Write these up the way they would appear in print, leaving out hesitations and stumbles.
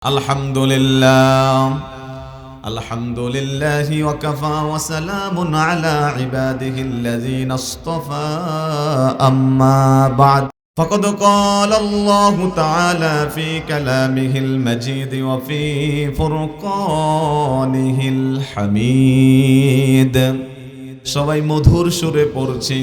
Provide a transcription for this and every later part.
الحمد لله الحمد لله وكفى وسلام على عباده الذين اصطفى أما بعد فقد قال الله تعالى في كلامه المجيد وفي فرقانه الحميد সবাই মধুর সুরে পড়ছি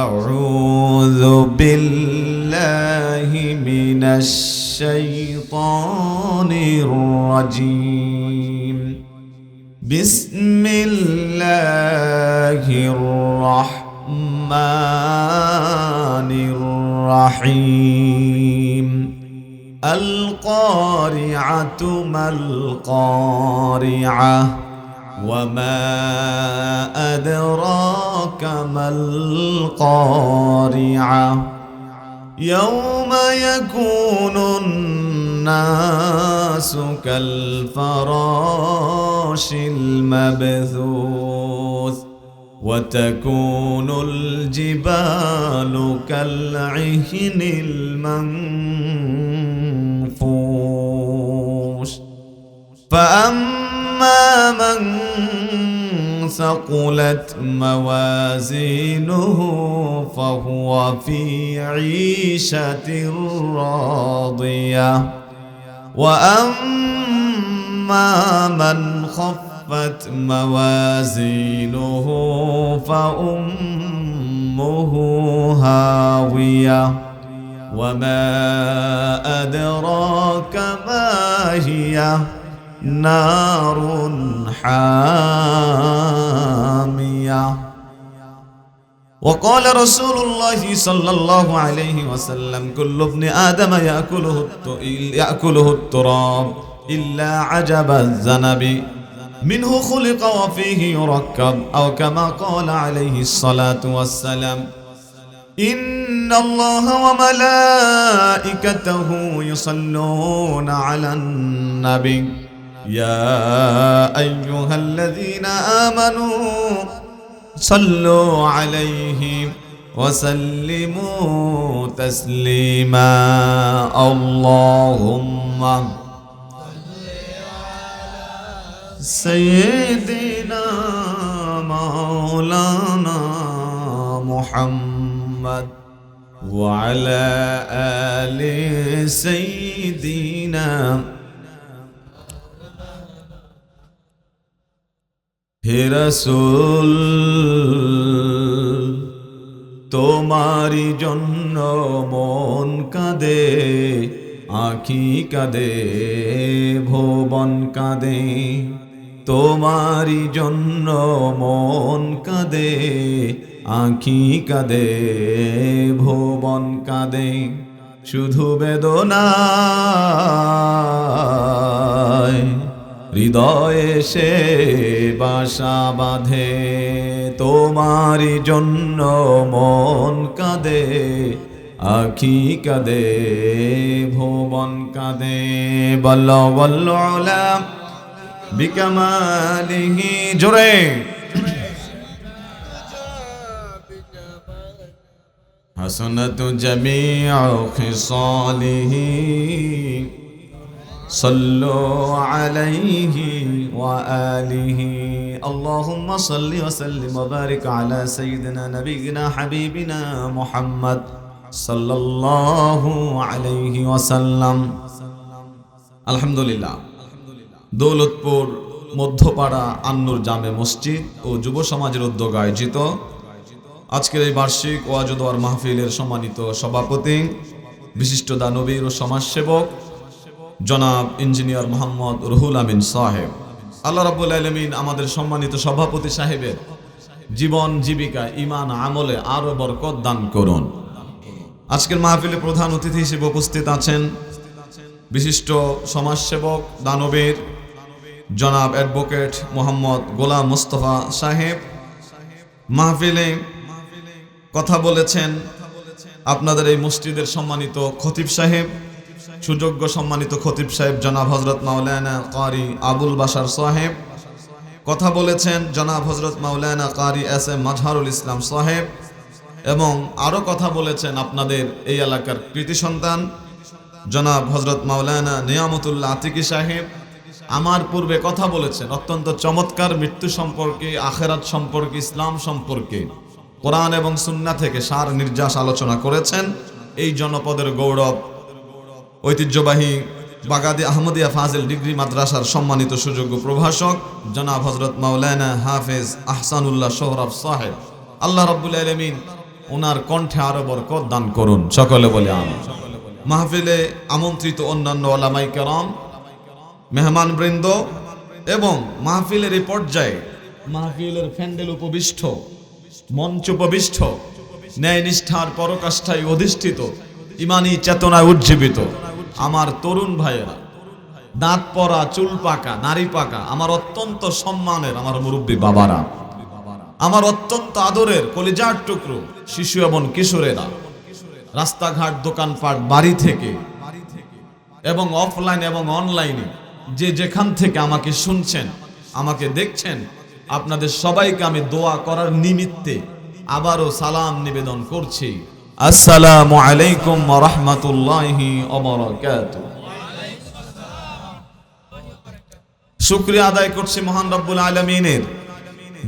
أعوذ بالله من الشيطان الرجيم بسم الله الرحمن الرحيم القارعة ما القارعة وما أدراك ما القارعة يوم يكون الناس كالفراش المبثوث وتكون الجبال كالعهن المنفوش فأما من ثقلت موازينه فهو في عيشة راضية وأما من خفت موازينه فأمه هاوية وما أدراك ما هي نار حامية وقال رسول الله صلى الله عليه وسلم كل ابن آدم يأكله التراب إلا عجب الذنب منه خلق وفيه يركب أو كما قال عليه الصلاة والسلام إن الله وملائكته يصلون على النبي يا أيها الذين آمنوا صلوا عليه وسلموا تسليما اللهم سيدنا مولانا محمد وعلى آل سيدنا হে রাসূল তোমারি জন্য মন কাঁদে আঁখি কাঁদে ভুবন কাঁদে তোমারি জন্য মন কাঁদে আঁখি কাঁদে ভুবন কাঁদে শুধু বেদনায় হৃদয়ে সে বাসা বাঁধে তোমারি জন্য মন কাঁদে আঁখি কাঁদে ভুবন কাঁদে বল্ল বল্ল আলা বিকামালিহি জোরে হাসানাতু জামিউ খিসালিহি صلوا عليه وآله اللهم صل وسلم وبارك على سيدنا نبينا حبيبنا محمد صلى الله عليه وسلم الحمد لله দৌলতপুর মধ্যপাড়া আন্নুর জামে মসজিদ ও যুব সমাজের উদ্যোগে আয়োজিত আজকের এই বার্ষিক ওয়াজ ও দোয়ার মাহফিলের সম্মানিত সভাপতি বিশিষ্ট দানবীর ও সমাজসেবক জনাব ইঞ্জিনিয়ার মোহাম্মদ রুহুল আমিন সাহেব আল্লাহ রাব্বুল আলামিন আমাদের সম্মানিত সভাপতি সাহেবের জীবন জীবিকা ঈমান আমলে আরো বরকত দান করুন। আজকের মাহফিলে প্রধান অতিথি হিসেবে উপস্থিত আছেন বিশিষ্ট সমাজসেবক দানবীর জনাব অ্যাডভোকেট মোহাম্মদ গোলাম মোস্তফা সাহেব। মাহফিলে কথা বলেছেন আপনাদের এই মসজিদের সম্মানিত খতিব সাহেব, সুযোগ্য সম্মানিত খতিব সাহেব জনাব হযরত মাওলানা কারি আবুল বাশার সাহেব। কথা বলেছেন জনাব হযরত মাওলানা কারি এস এম মাজহারুল ইসলাম সাহেব এবং আরো কথা বলেছেন আপনাদের এই এলাকার কৃতি সন্তান জনাব হযরত মাওলানা নিয়ামতুল্লাহ আতিকি সাহেব আমার পূর্বে কথা বলেছেন অত্যন্ত চমৎকার মৃত্যু সম্পর্কে, আখেরাত সম্পর্কে, ইসলাম সম্পর্কে কোরআন এবং সুন্নাহ থেকে সার নির্যাস আলোচনা করেছেন। এই জনপদের গৌরব, ঐতিহ্যবাহী বাগাদি আহমদিয়া ফাজিল ডিগ্রি মাদ্রাসার সম্মানিত সুযোগ্য প্রভাষক জনাব হযরত মাওলানা হাফেজ আহসানুল্লাহ সোহরাব সাহেব, আল্লাহ রাব্বুল আলামিন ওনার কণ্ঠে আরো বরকত দান করুন, সকলে বলে আমিন। মাহফিলে আমন্ত্রিত অন্যান্য ওলামায়ে কেরাম, মেহমানবৃন্দ এবং মাহফিলের এই পর্যায়ে মাহফিলের প্যান্ডেল উপবিষ্ট, মঞ্চ উপবিষ্ট, ন্যায় নিষ্ঠার পরকাষ্ঠায় অধিষ্ঠিত, ইমানি চেতনায় উজ্জীবিত আমার তরুণ ভাইয়েরা, দাঁত পরা, চুল পাকা, নারী পাকা, আমার অত্যন্ত সম্মানের আমার মুরব্বী বাবারা, আমার অত্যন্ত আদরের কলিজার টুকরো শিশু এবং কিশোরেরা, রাস্তাঘাট, দোকানপাট, বাড়ি থেকে এবং অফলাইন এবং অনলাইনে যে যেখান থেকে আমাকে শুনছেন, আমাকে দেখছেন, আপনাদের সবাইকে আমি দোয়া করার নিমিত্তে আবারও সালাম নিবেদন করছি। আসসালামু আলাইকুম ওয়া রাহমাতুল্লাহি ওয়া বারাকাতুহু। শুকরিয়া আদায় করছি মহান রব্বুল আলামিনের,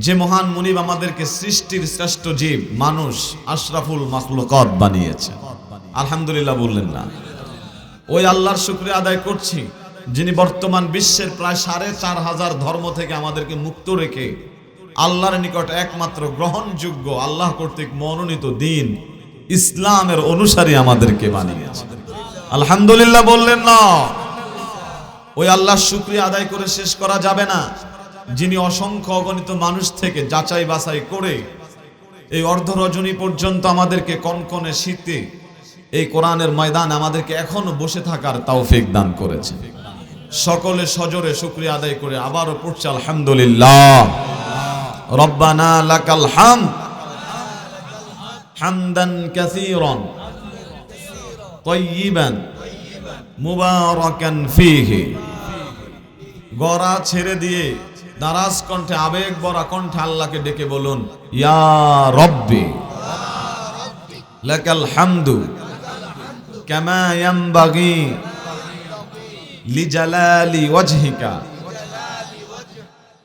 যে মহান মুনিব আমাদেরকে সৃষ্টির শ্রেষ্ঠ জীব মানুষ আশরাফুল মাখলুকাত বানিয়েছে। আলহামদুলিল্লাহ বললেন না? ওই আল্লাহর শুকরিয়া আদায় করছি যিনি বর্তমান বিশ্বের প্রায় ৪৫০০ ধর্ম থেকে আমাদেরকে মুক্ত রেখে আল্লাহর নিকট একমাত্র গ্রহণযোগ্য, আল্লাহ কর্তৃক মনোনীত দিন ইসলামের অনুসারী আমাদেরকে বানিয়েছে। আলহামদুলিল্লাহ বললেন না? ওই আল্লাহর শুকরিয়া আদায় করে শেষ করা যাবে না, যিনি অসংখ্য অগণিত মানুষ থেকে যাচাই বাছাই করে এই অর্ধ রজনী পর্যন্ত আমাদেরকে কনকনে শীতে এই কোরআনের ময়দান আমাদেরকে এখনো বসে থাকার তৌফিক দান করেছে। সকলে সজোরে শুকরিয়া আদায় করে আবারও পড়ছে আলহামদুলিল্লাহ। রব্বানা লাকাল হামদ হামদান কাসীরান তাইয়িবান মুবারাকান ফীহি। গড়া ছেড়ে দিয়ে দারাজ কণ্ঠে, আবেগ ভরা কণ্ঠে আল্লাহকে ডেকে বলুন, ইয়া রব্বি লাকাল হামদু কামা ইয়ানবাগি লিজালালি ওয়াজহিকা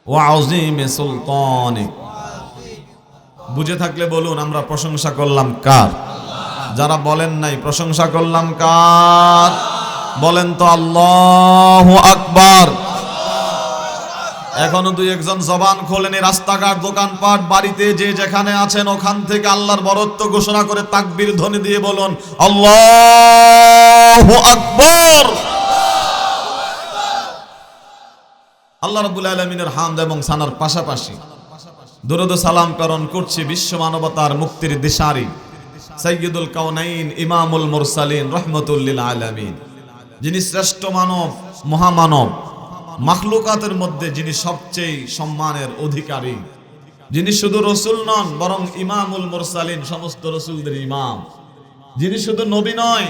ওয়া আযীমি সুলতানিক। বুঝে থাকলে বলুন, আমরা প্রশংসা করলাম কার? যারা বলেন নাই প্রশংসা করলাম কার? বলেন তো আল্লাহু আকবার। এখনো দুই একজন জবান খোলেনি, রাস্তাঘাট, দোকানপাট, বাড়িতে যে যেখানে আছেন ওখান থেকে আল্লাহর বরত্ব ঘোষণা করে তাকবীর ধ্বনি দিয়ে বলুন আল্লাহু আকবার। আল্লাহ রাব্বুল আলামিনের হামদ এবং সানার পাশাপাশি দরুদ ও সালাম প্রেরণ করছি বিশ্ব মানবতার মুক্তির দিশারি সাইয়্যিদুল কাউনাইন ইমামুল মুরসালিন রাহমাতুল লিল আলামিন, যিনি শ্রেষ্ঠ মানব, মহামানব, মাখলুকাতের মধ্যে যিনি সবচেয়ে সম্মানের অধিকারী, যিনি শুধু রসুল নন বরং ইমামুল মুরসালিন, সমস্ত রসুলদের ইমাম, যিনি শুধু নবী নয়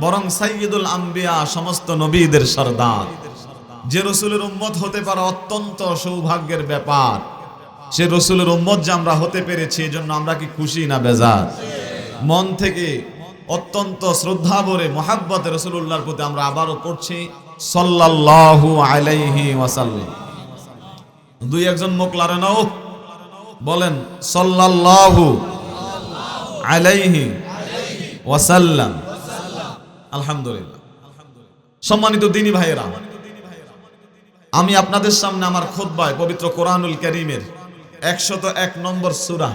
বরং সাইয়্যিদুল আম্বিয়া, সমস্ত নবীদের সরদার। যে রসুলের উম্মত হতে পারা অত্যন্ত সৌভাগ্যের ব্যাপার, সে রসুলের উম্মত যে আমরা হতে পেরেছি এজন্য আমরা কি খুশি না বেজার? মন থেকে অত্যন্ত শ্রদ্ধা ভরে মুহাব্বতে রাসূলুল্লাহর প্রতি আমরা আবারও পড়ছি সাল্লাল্লাহু আলাইহি ওয়াসাল্লাম। দুই একজন মুখ লারে নাও, বলেন সাল্লাল্লাহু আলাইহি ওয়াসাল্লাম। আলহামদুলিল্লাহ। সম্মানিত দ্বীনী ভাইয়েরা, আমি আপনাদের সামনে আমার খুতবায় পবিত্র কোরআনুল কারীমের 101 নম্বর সূরা,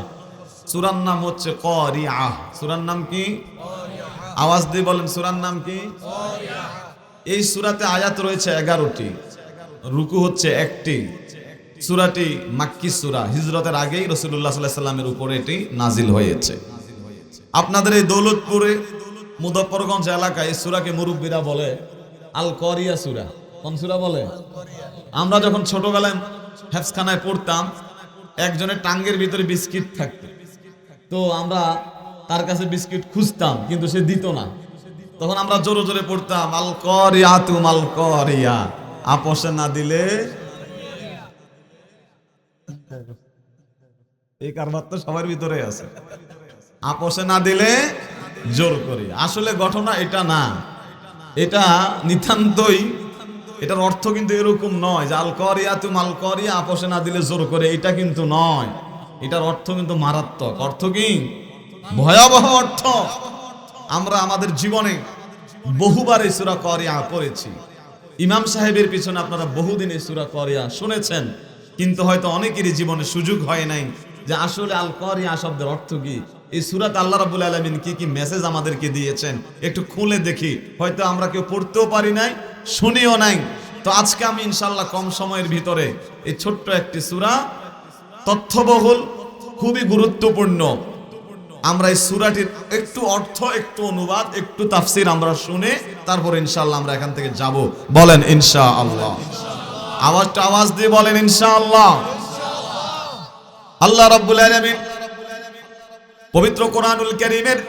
সূরার নাম হচ্ছে কারিআহ। সূরার নাম কি? আওয়াজ দিয়ে বলেন, সূরার নাম কি? এই সূরাতে আয়াত রয়েছে 11টি, রুকু হচ্ছে 1টি। সূরাটি মাক্কি সূরা, হিজরতের আগেই রাসূলুল্লাহ সাল্লাল্লাহু আলাইহি সাল্লামের উপরে এটি নাজিল হয়েছে। আপনাদের এই দৌলতপুরে মুদফফরগঞ্জ এলাকায় এই সূরাকে মুরব্বিরা বলে আল কারিয়া সূরা। কোন সূরা বলে? আমরা যখন ছোটবেলায় হেফজখানায় পড়তাম, একজনের টাঙ্গের ভিতরে বিস্কিট থাকতো, তো আমরা তার কাছে বিস্কিট খুঁজতাম কিন্তু সে দিত না, তখন আমরা জোরে জোরে পড়তাম আল কারিয়াতু মাল কারিয়া, আপোষে না দিলে। এই কারবার তো সবার ভিতরে আছে, আপোষে না দিলে জোর করি। আসলে ঘটনা এটা না, এটা নিতান্তই, এটার অর্থ কিন্তু এরকম নয় যে আল করিয়া তুমি আল করিয়া আপোষে না দিলে জোর করে, এটা কিন্তু নয়। এটার অর্থ কিন্তু মারাত্মক। অর্থ কি? ভয়াবহ অর্থ। আমরা আমাদের জীবনে বহুবার এই সূরা করিয়া পড়েছি। ইমাম সাহেবের পিছনে আপনারা বহুদিন এই সূরা করিয়া শুনেছেন, কিন্তু হয়তো অনেকেরই জীবনে সুযোগ হয় নাই যে আসলে আল করিয়া শব্দের অর্থ কি। এই সূরাতে আল্লাহ রাব্বুল আলামিন কি কি মেসেজ আমাদেরকে দিয়েছেন একটু খুলে দেখি। হয়তো আমরা কেউ পড়তেও পারি নাই, শুনিও নাই। তো আজকে আমি ইনশাআল্লাহ কম সময়ের ভিতরে এই ছোট্ট একটি সূরা, তথ্যবহুল, খুবই গুরুত্বপূর্ণ, আমরা এই সূরাটির একটু অর্থ, একটু অনুবাদ, একটু তাফসীর আমরা শুনে তারপর ইনশাআল্লাহ আমরা এখান থেকে যাব। বলেন ইনশাআল্লাহ। আওয়াজ দিয়ে বলেন ইনশাআল্লাহ। আল্লাহ রাব্বুল আলামিন পবিত্র কোরআনুল কারীমের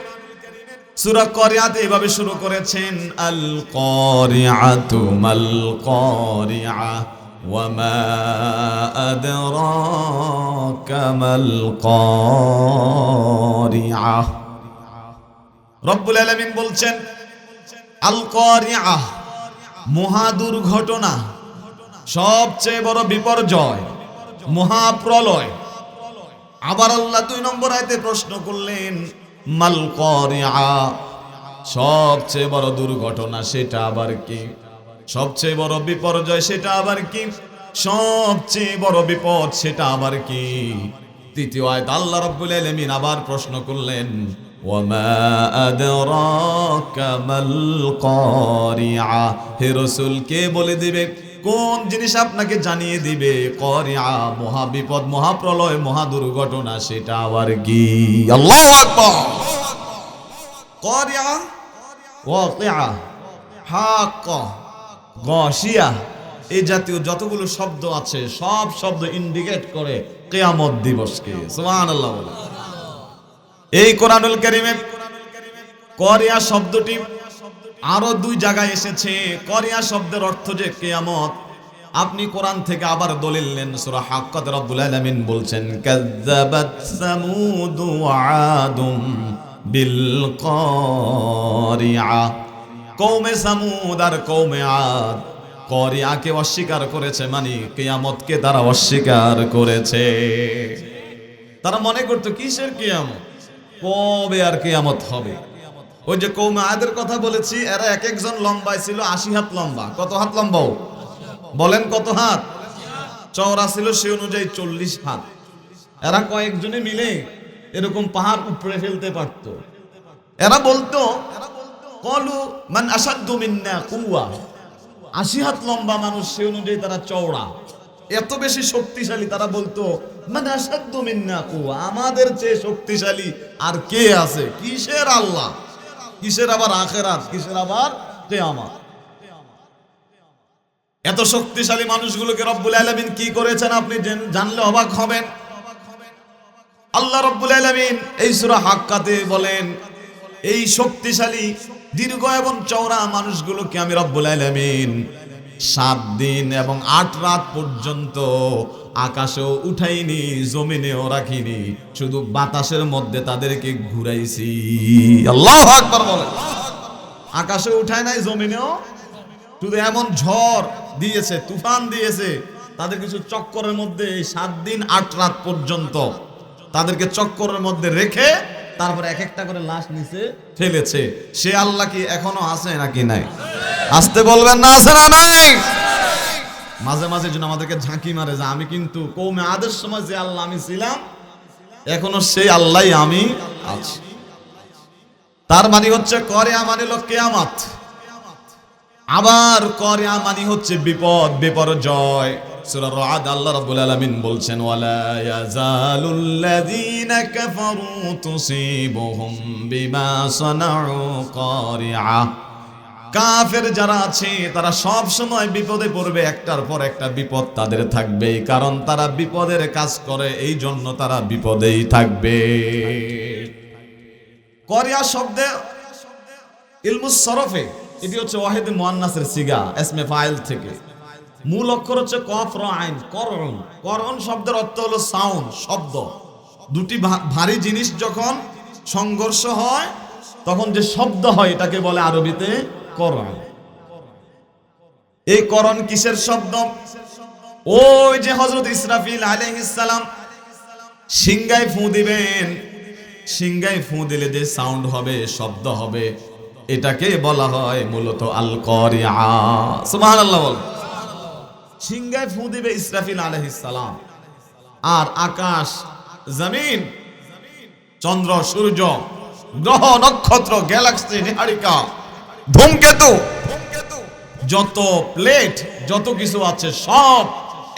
সূরা করিয়াতে এভাবে শুরু করেছেন, আল করিআতু মাল করিআ ওয়া মা আদরাকা মাল করিআ। রব্বুল আলামিন বলছেন আল করিআ, মহা দুর্ঘটনা, সবচেয়ে বড় বিপর্যয়, মহাপ্রলয়। আবার আল্লাহ 2 নম্বর আয়াতে প্রশ্ন করলেন মাল করিআ, সবচেয়ে বড় দুর্ঘটনা সেটা আবার কি? সবচেয়ে বড় বিপর্যয় সেটা আবার কি? সবচেয়ে বড় বিপদ সেটা আবার কি? তৃতীয় আয়াত আল্লাহ রাব্বুল আলামিন আবার প্রশ্ন করলেন ওয়া মা আদরাকা মাল করিআ, হে রাসূল কে বলে দিবে, কোন জিনিস আপনাকে জানিয়ে দিবে করিআ, মহা বিপদ, মহাপ্রলয়, মহা দুর্ঘটনা সেটা আবার কি? আল্লাহু আকবার। করিআ, ওয়াকিআ, হাক্কা, গাশিয়া, এই জাতীয় যতগুলো শব্দ আছে সব শব্দ ইন্ডিকেট করে কিয়ামত দিবসকে। সুবহানাল্লাহ। এই কোরআনুল কারীমে করিআ শব্দটি আরো 2 জায়গায় এসেছে। করিআ শব্দের অর্থ যে কিয়ামত। আপনি কোরআন থেকে আবার দলিল নেন, সূরা হাক্কাতে রব্বুল আলামিন বলছেন কাযযাবাত সামুদ ওয়া আদুম বিল করিআ, কওমে সামুদ আর কওমে আদ করিআকে অস্বীকার করেছে, মানে কিয়ামতকে তারা অস্বীকার করেছে। তারা মনে করতো কিসের কিয়ামত, কবে আর কিয়ামত হবে। ওই যে কওমে আদের কথা বলেছি, এরা এক একজন লম্বায় ছিল 80 হাত লম্বা। কত হাত লম্বা বলেন? কত হাত? চওড়া ছিল সে অনুযায়ী 40 হাত। এরা কয়েকজনে মিলে এরকম পাহাড় উপড়ে ফেলতে পারত। এরা বলতো কলু মান আসাদ্দু মিন্না কুওয়া, 80 হাত লম্বা মানুষ, সে অনুযায়ী তারা চওড়া, এত বেশি শক্তিশালী। তারা বলতো মানে আসাদ্দু মিন্না কুওয়া, আমাদের চেয়ে শক্তিশালী আর কে আছে? কিসের আল্লাহ, কিসের আবার আখিরাত, কিসের আবার কিয়ামত। এত শক্তিশালী মানুষগুলোকে রব্বুল আলামিন কি করেছেন আপনি জানলে অবাক হবেন। আল্লাহ রব্বুল আলামিন এই সূরা হাক্কাতে বলেন এই শক্তিশালী, দীর্ঘ এবং চওড়া মানুষগুলোকে আমি রব্বুল আলামিন 7 দিন এবং 8 রাত পর্যন্ত আকাশেও উঠাইনি, জমিনেও রাখিনি, শুধু বাতাসের মধ্যে তাদেরকে ঘুরাইছি। আল্লাহু আকবার বলেন। আকাশে উঠায় নাই, জমিনেও, শুধু এমন ঝড় দিয়েছে, তুফান দিয়েছে, তাদের কিছু চক্করের মধ্যে 7 দিন 8 রাত পর্যন্ত তাদেরকে চক্করের মধ্যে রেখে তারপর এক একটা করে লাশ নিচে ফেলেছে। সে আল্লাহ কি এখনো আছে নাকি নাই? আসতে বলবেন না, আছে না নাই? মাঝে মাঝে যেন আমাদেরকে ঝাঁকি মারে যে আমি কিন্তু কওমে আদের সময় যে আল্লাহ আমি ছিলাম, এখনো সেই আল্লাহই আমি আছি। তার মানে হচ্ছে করিআ মানে হলো কিয়ামত, আবার করিআ মানে হচ্ছে বিপদ, বিপর্যয়। সূরা রাদ আল্লাহ রাব্বুল আলামিন বলছেন ওয়ালা ইয়াজালুল লাযিনা কাফারু তুসিবুহুম বিমা সানাউ করিআ, কাফের যারা আছে তারা সব সময় বিপদে পড়বে, একটার পর একটা বিপদ তাদের থাকবে, কারণ তারা বিপদের কাজ করে, এই জন্য তারা বিপদেই থাকবে। করিআ শব্দে ইলমুস সরফে এটি হচ্ছে ওয়াহিদ মুআন্নাসের সিগা, ইসমে ফাইল থেকে। মূল অক্ষর হচ্ছে কফ র আইন, করণ। করণ শব্দের অর্থ হলো সাউন্ড, শব্দ। দুটি ভারী জিনিস যখন সংঘর্ষ হয় তখন যে শব্দ হয় এটাকে বলে আরবিতে করণ। এই করণ কিসের শব্দ? ওই যে হযরত ইসরাফিল আলাইহিস সালাম সিংহায় ফু দিবেন, সিংহায় ফু দিলে যে সাউন্ড হবে, শব্দ হবে, এটাকে বলা হয় মূলত আল কারিআ। সুবহানাল্লাহ বল। সিংহায় ফু দিবে ইসরাফিল আলাইহিস সালাম, আর আকাশ, জমিন, চন্দ্র, সূর্য, গ্রহ, নক্ষত্র, গ্যালাক্সি, নিহারিকা, ধূমকেতু, যত প্লেট, যত কিছু আছে সব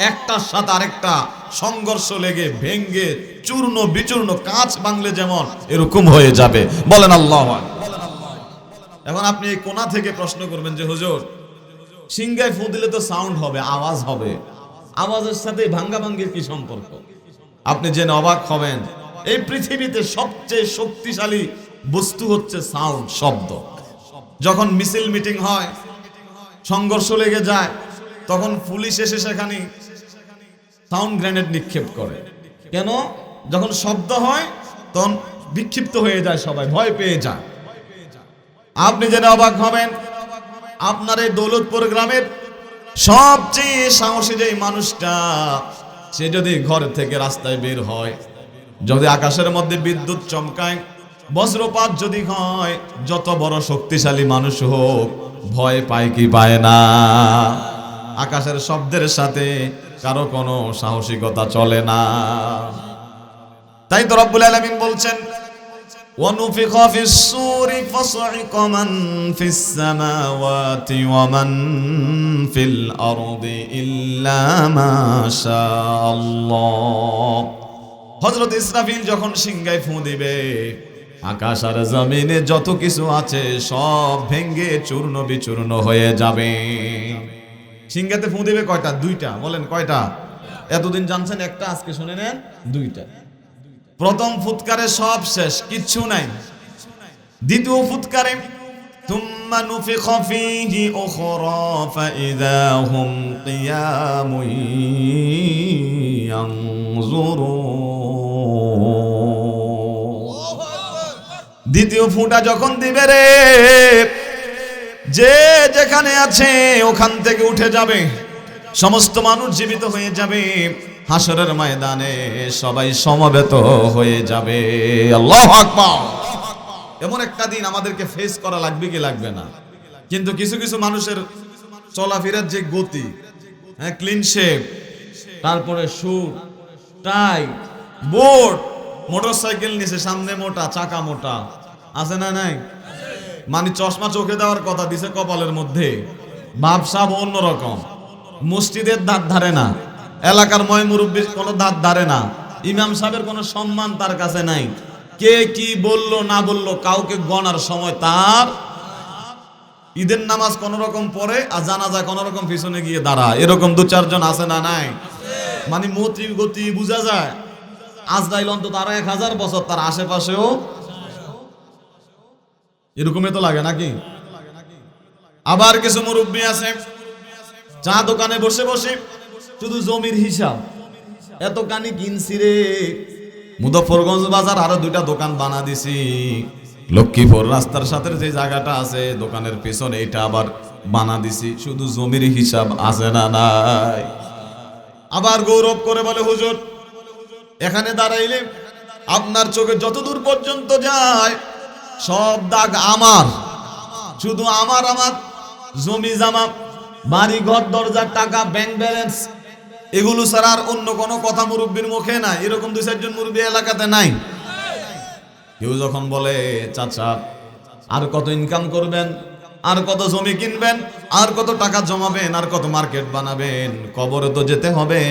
একটার সাথে আরেকটা সংঘর্ষ লেগে ভেঙ্গে চূর্ণ বিচূর্ণ, কাঁচ ভাঙলে যেমন এরকম হয়ে যাবে। বলেন আল্লাহু আকবার। এখন আপনি এই কোণা থেকে প্রশ্ন করবেন যে হুজুর, সিংহায় ফু দিলে তো সাউন্ড হবে, আওয়াজ হবে, আওয়াজের সাথে ভাঙ্গা ভাঙ্গির কি সম্পর্ক? আপনি জেনে অবাক হবেন, এই পৃথিবীতে সবচেয়ে শক্তিশালী বস্তু হচ্ছে সাউন্ড, শব্দ। যখন মিছিল মিটিং হয়, সংঘর্ষ লেগে যায়, তখন পুলিশ এসে সেখানে সাউন্ড গ্রেনেড নিক্ষেপ করে। কেন? যখন শব্দ হয় তখন বিক্ষিপ্ত হয়ে যায়, সবাই ভয় পেয়ে যায়। আপনি জেনে অবাক হবেন, আপনার এই দৌলতপুর গ্রামের সবচেয়ে সাহসী যে মানুষটা, সে যদি ঘর থেকে রাস্তায় বের হয়, যদি আকাশের মধ্যে বিদ্যুৎ চমকায়, বজ্রপাত যদি হয়, যত বড় শক্তিশালী মানুষ হোক, ভয় পায় কি পায় না? আকাশের শব্দের সাথে কারো কোনো সাহসিকতা চলে না। তাই তো রব্বুল আলামিন বলছেন, وَنُفِخَ فِي الصُّورِ فَصَعِقَ مَن فِي السَّمَاوَاتِ وَمَن فِي الْأَرْضِ إِلَّا مَا شَاءَ اللَّهُ। হযরত ইসরাফিল যখন সিংহায় ফু দিবে, আকাশ আর জমিনে যত কিছু আছে সব ভেঙ্গে চূর্ণ বিচূর্ণ হয়ে যাবে। সিংহাতে ফু দিবে কয়টা? দুইটা। বলেন কয়টা? এতদিন জানছেন একটা, আজকে শুনে নেন দুইটা। প্রথম ফুৎকারে সব শেষ, কিচ্ছু নাই। দ্বিতীয় ফুৎকারে তুম্মা নুফিখা ফীহি উখরা ফাইযা হুম কিয়ামুন ইয়ানজুরুন। দ্বিতীয় ফুঁটা যখন দিবে রে, যে যেখানে আছে ওখান থেকে উঠে যাবে, সমস্ত মানুষ জীবিত হয়ে যাবে, হাসরের ময়দানে সবাই সমবেত হয়ে যাবে। আল্লাহু আকবার। এমন একটা দিন আমাদেরকে ফেস করা লাগবে কি লাগবে না? কিন্তু কিছু কিছু মানুষের চলাফেরার যে গতি, হ্যাঁ, ক্লিন শেপ, তারপরে শুট, টাই, বোর্ড, মোটরসাইকেল নিচে, সামনে মোটা, চাকা মোটা, আছে না নাই? মানে চশমা চোখে দেওয়ার কথা দিছে কপালের মধ্যে, ভাবসাব অন্যরকম। মসজিদের ধার ধারে না, এলাকার ময় মুরব্বীর কোনো ধার ধারে না, ইমাম সাহেবের কোনো সম্মান তার কাছে নাই। কে কি বললো না বললো কাউকে গণার সময় তার। ঈদের নামাজ কোন রকম পড়ে আর জানাজা কোন রকম পিছনে গিয়ে দাঁড়ায়, এরকম দু চারজন আছে না নাই? মানে মতি গতি বোঝা যায়। আজরাইল অন্তত আরো 1000 বছর তার আশেপাশেও এরকমই তো লাগে নাকি? আবার কিছু মুরব্বী আছে, চা দোকানে বসে বসে শুধু জমির হিসাব, এত কানি কিনছি রে, মুজফ্ফরগঞ্জ বাজার আরো 2টা দোকান বানা দিছি, লক্ষ্মীপুর রাস্তার সাথে যে জায়গাটা আছে দোকানের পিছনে এটা আবার বানা দিছি, শুধু জমির হিসাব আছে না নাই? আবার গৌরব করে বলে, হুজুর এখানে দাঁড়াইলে আপনার চোখে যত দূর পর্যন্ত যায় সব দাগ আমার, শুধু আমার আমার জমি জামা, বাড়ি ঘর, দরজা, টাকা, ব্যাংক ব্যালেন্স, এগুলো ছাড়া আর অন্য কোনো কথা মুরব্বীর মুখে নাই। এরকম 2-4 জন মুরব্বী এলাকাতে নাই। কেউ যখন বলে, চাচা আর কত ইনকাম করবেন, আর কত জমি কিনবেন, আর কত টাকা জমাবেন, আর কত মার্কেট বানাবেন, কবরে তো যেতে হবে,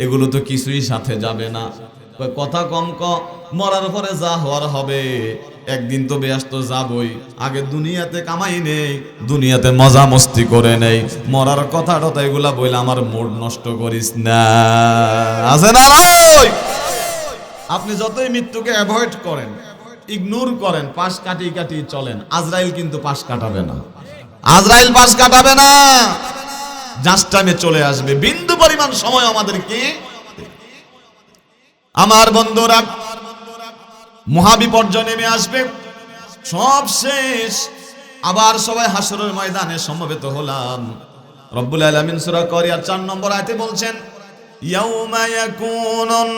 এগুলো তো কিছুই সাথে যাবে না। কথা কম মরার পরে যা হওয়ার হবে, একদিন তো বেয়াস তো যাবই, আগে দুনিয়াতে কামাই নেই, দুনিয়াতে মজা মস্তি করে নেই, মরার কথাটা এগুলা বইলে আমার মুড নষ্ট করিস না, আছে না ভাই? আপনি যতই মৃত্যুকে অ্যাভয়েড করেন, ইগনোর করেন, পাশ কাটিয়ে কাটিয়ে চলেন, আজরাইল কিন্তু পাশ কাটাবে না। আজরাইল পাশ কাটাবে না, জাস্ট টাইমে চলে আসবে। বিন্দু পরিমাণ সময় আমাদেরকে। আমার বন্ধুরা, মহাবিপর্যয় নেমে আসবে, সব শেষ, আবার সবাই হাসরের ময়দানে সমবেত হলাম। রব্বুল আলামিন সূরা কারিয়ার 4 নম্বর আয়াতে বলছেন, ইয়াউমা ইয়াকুনুন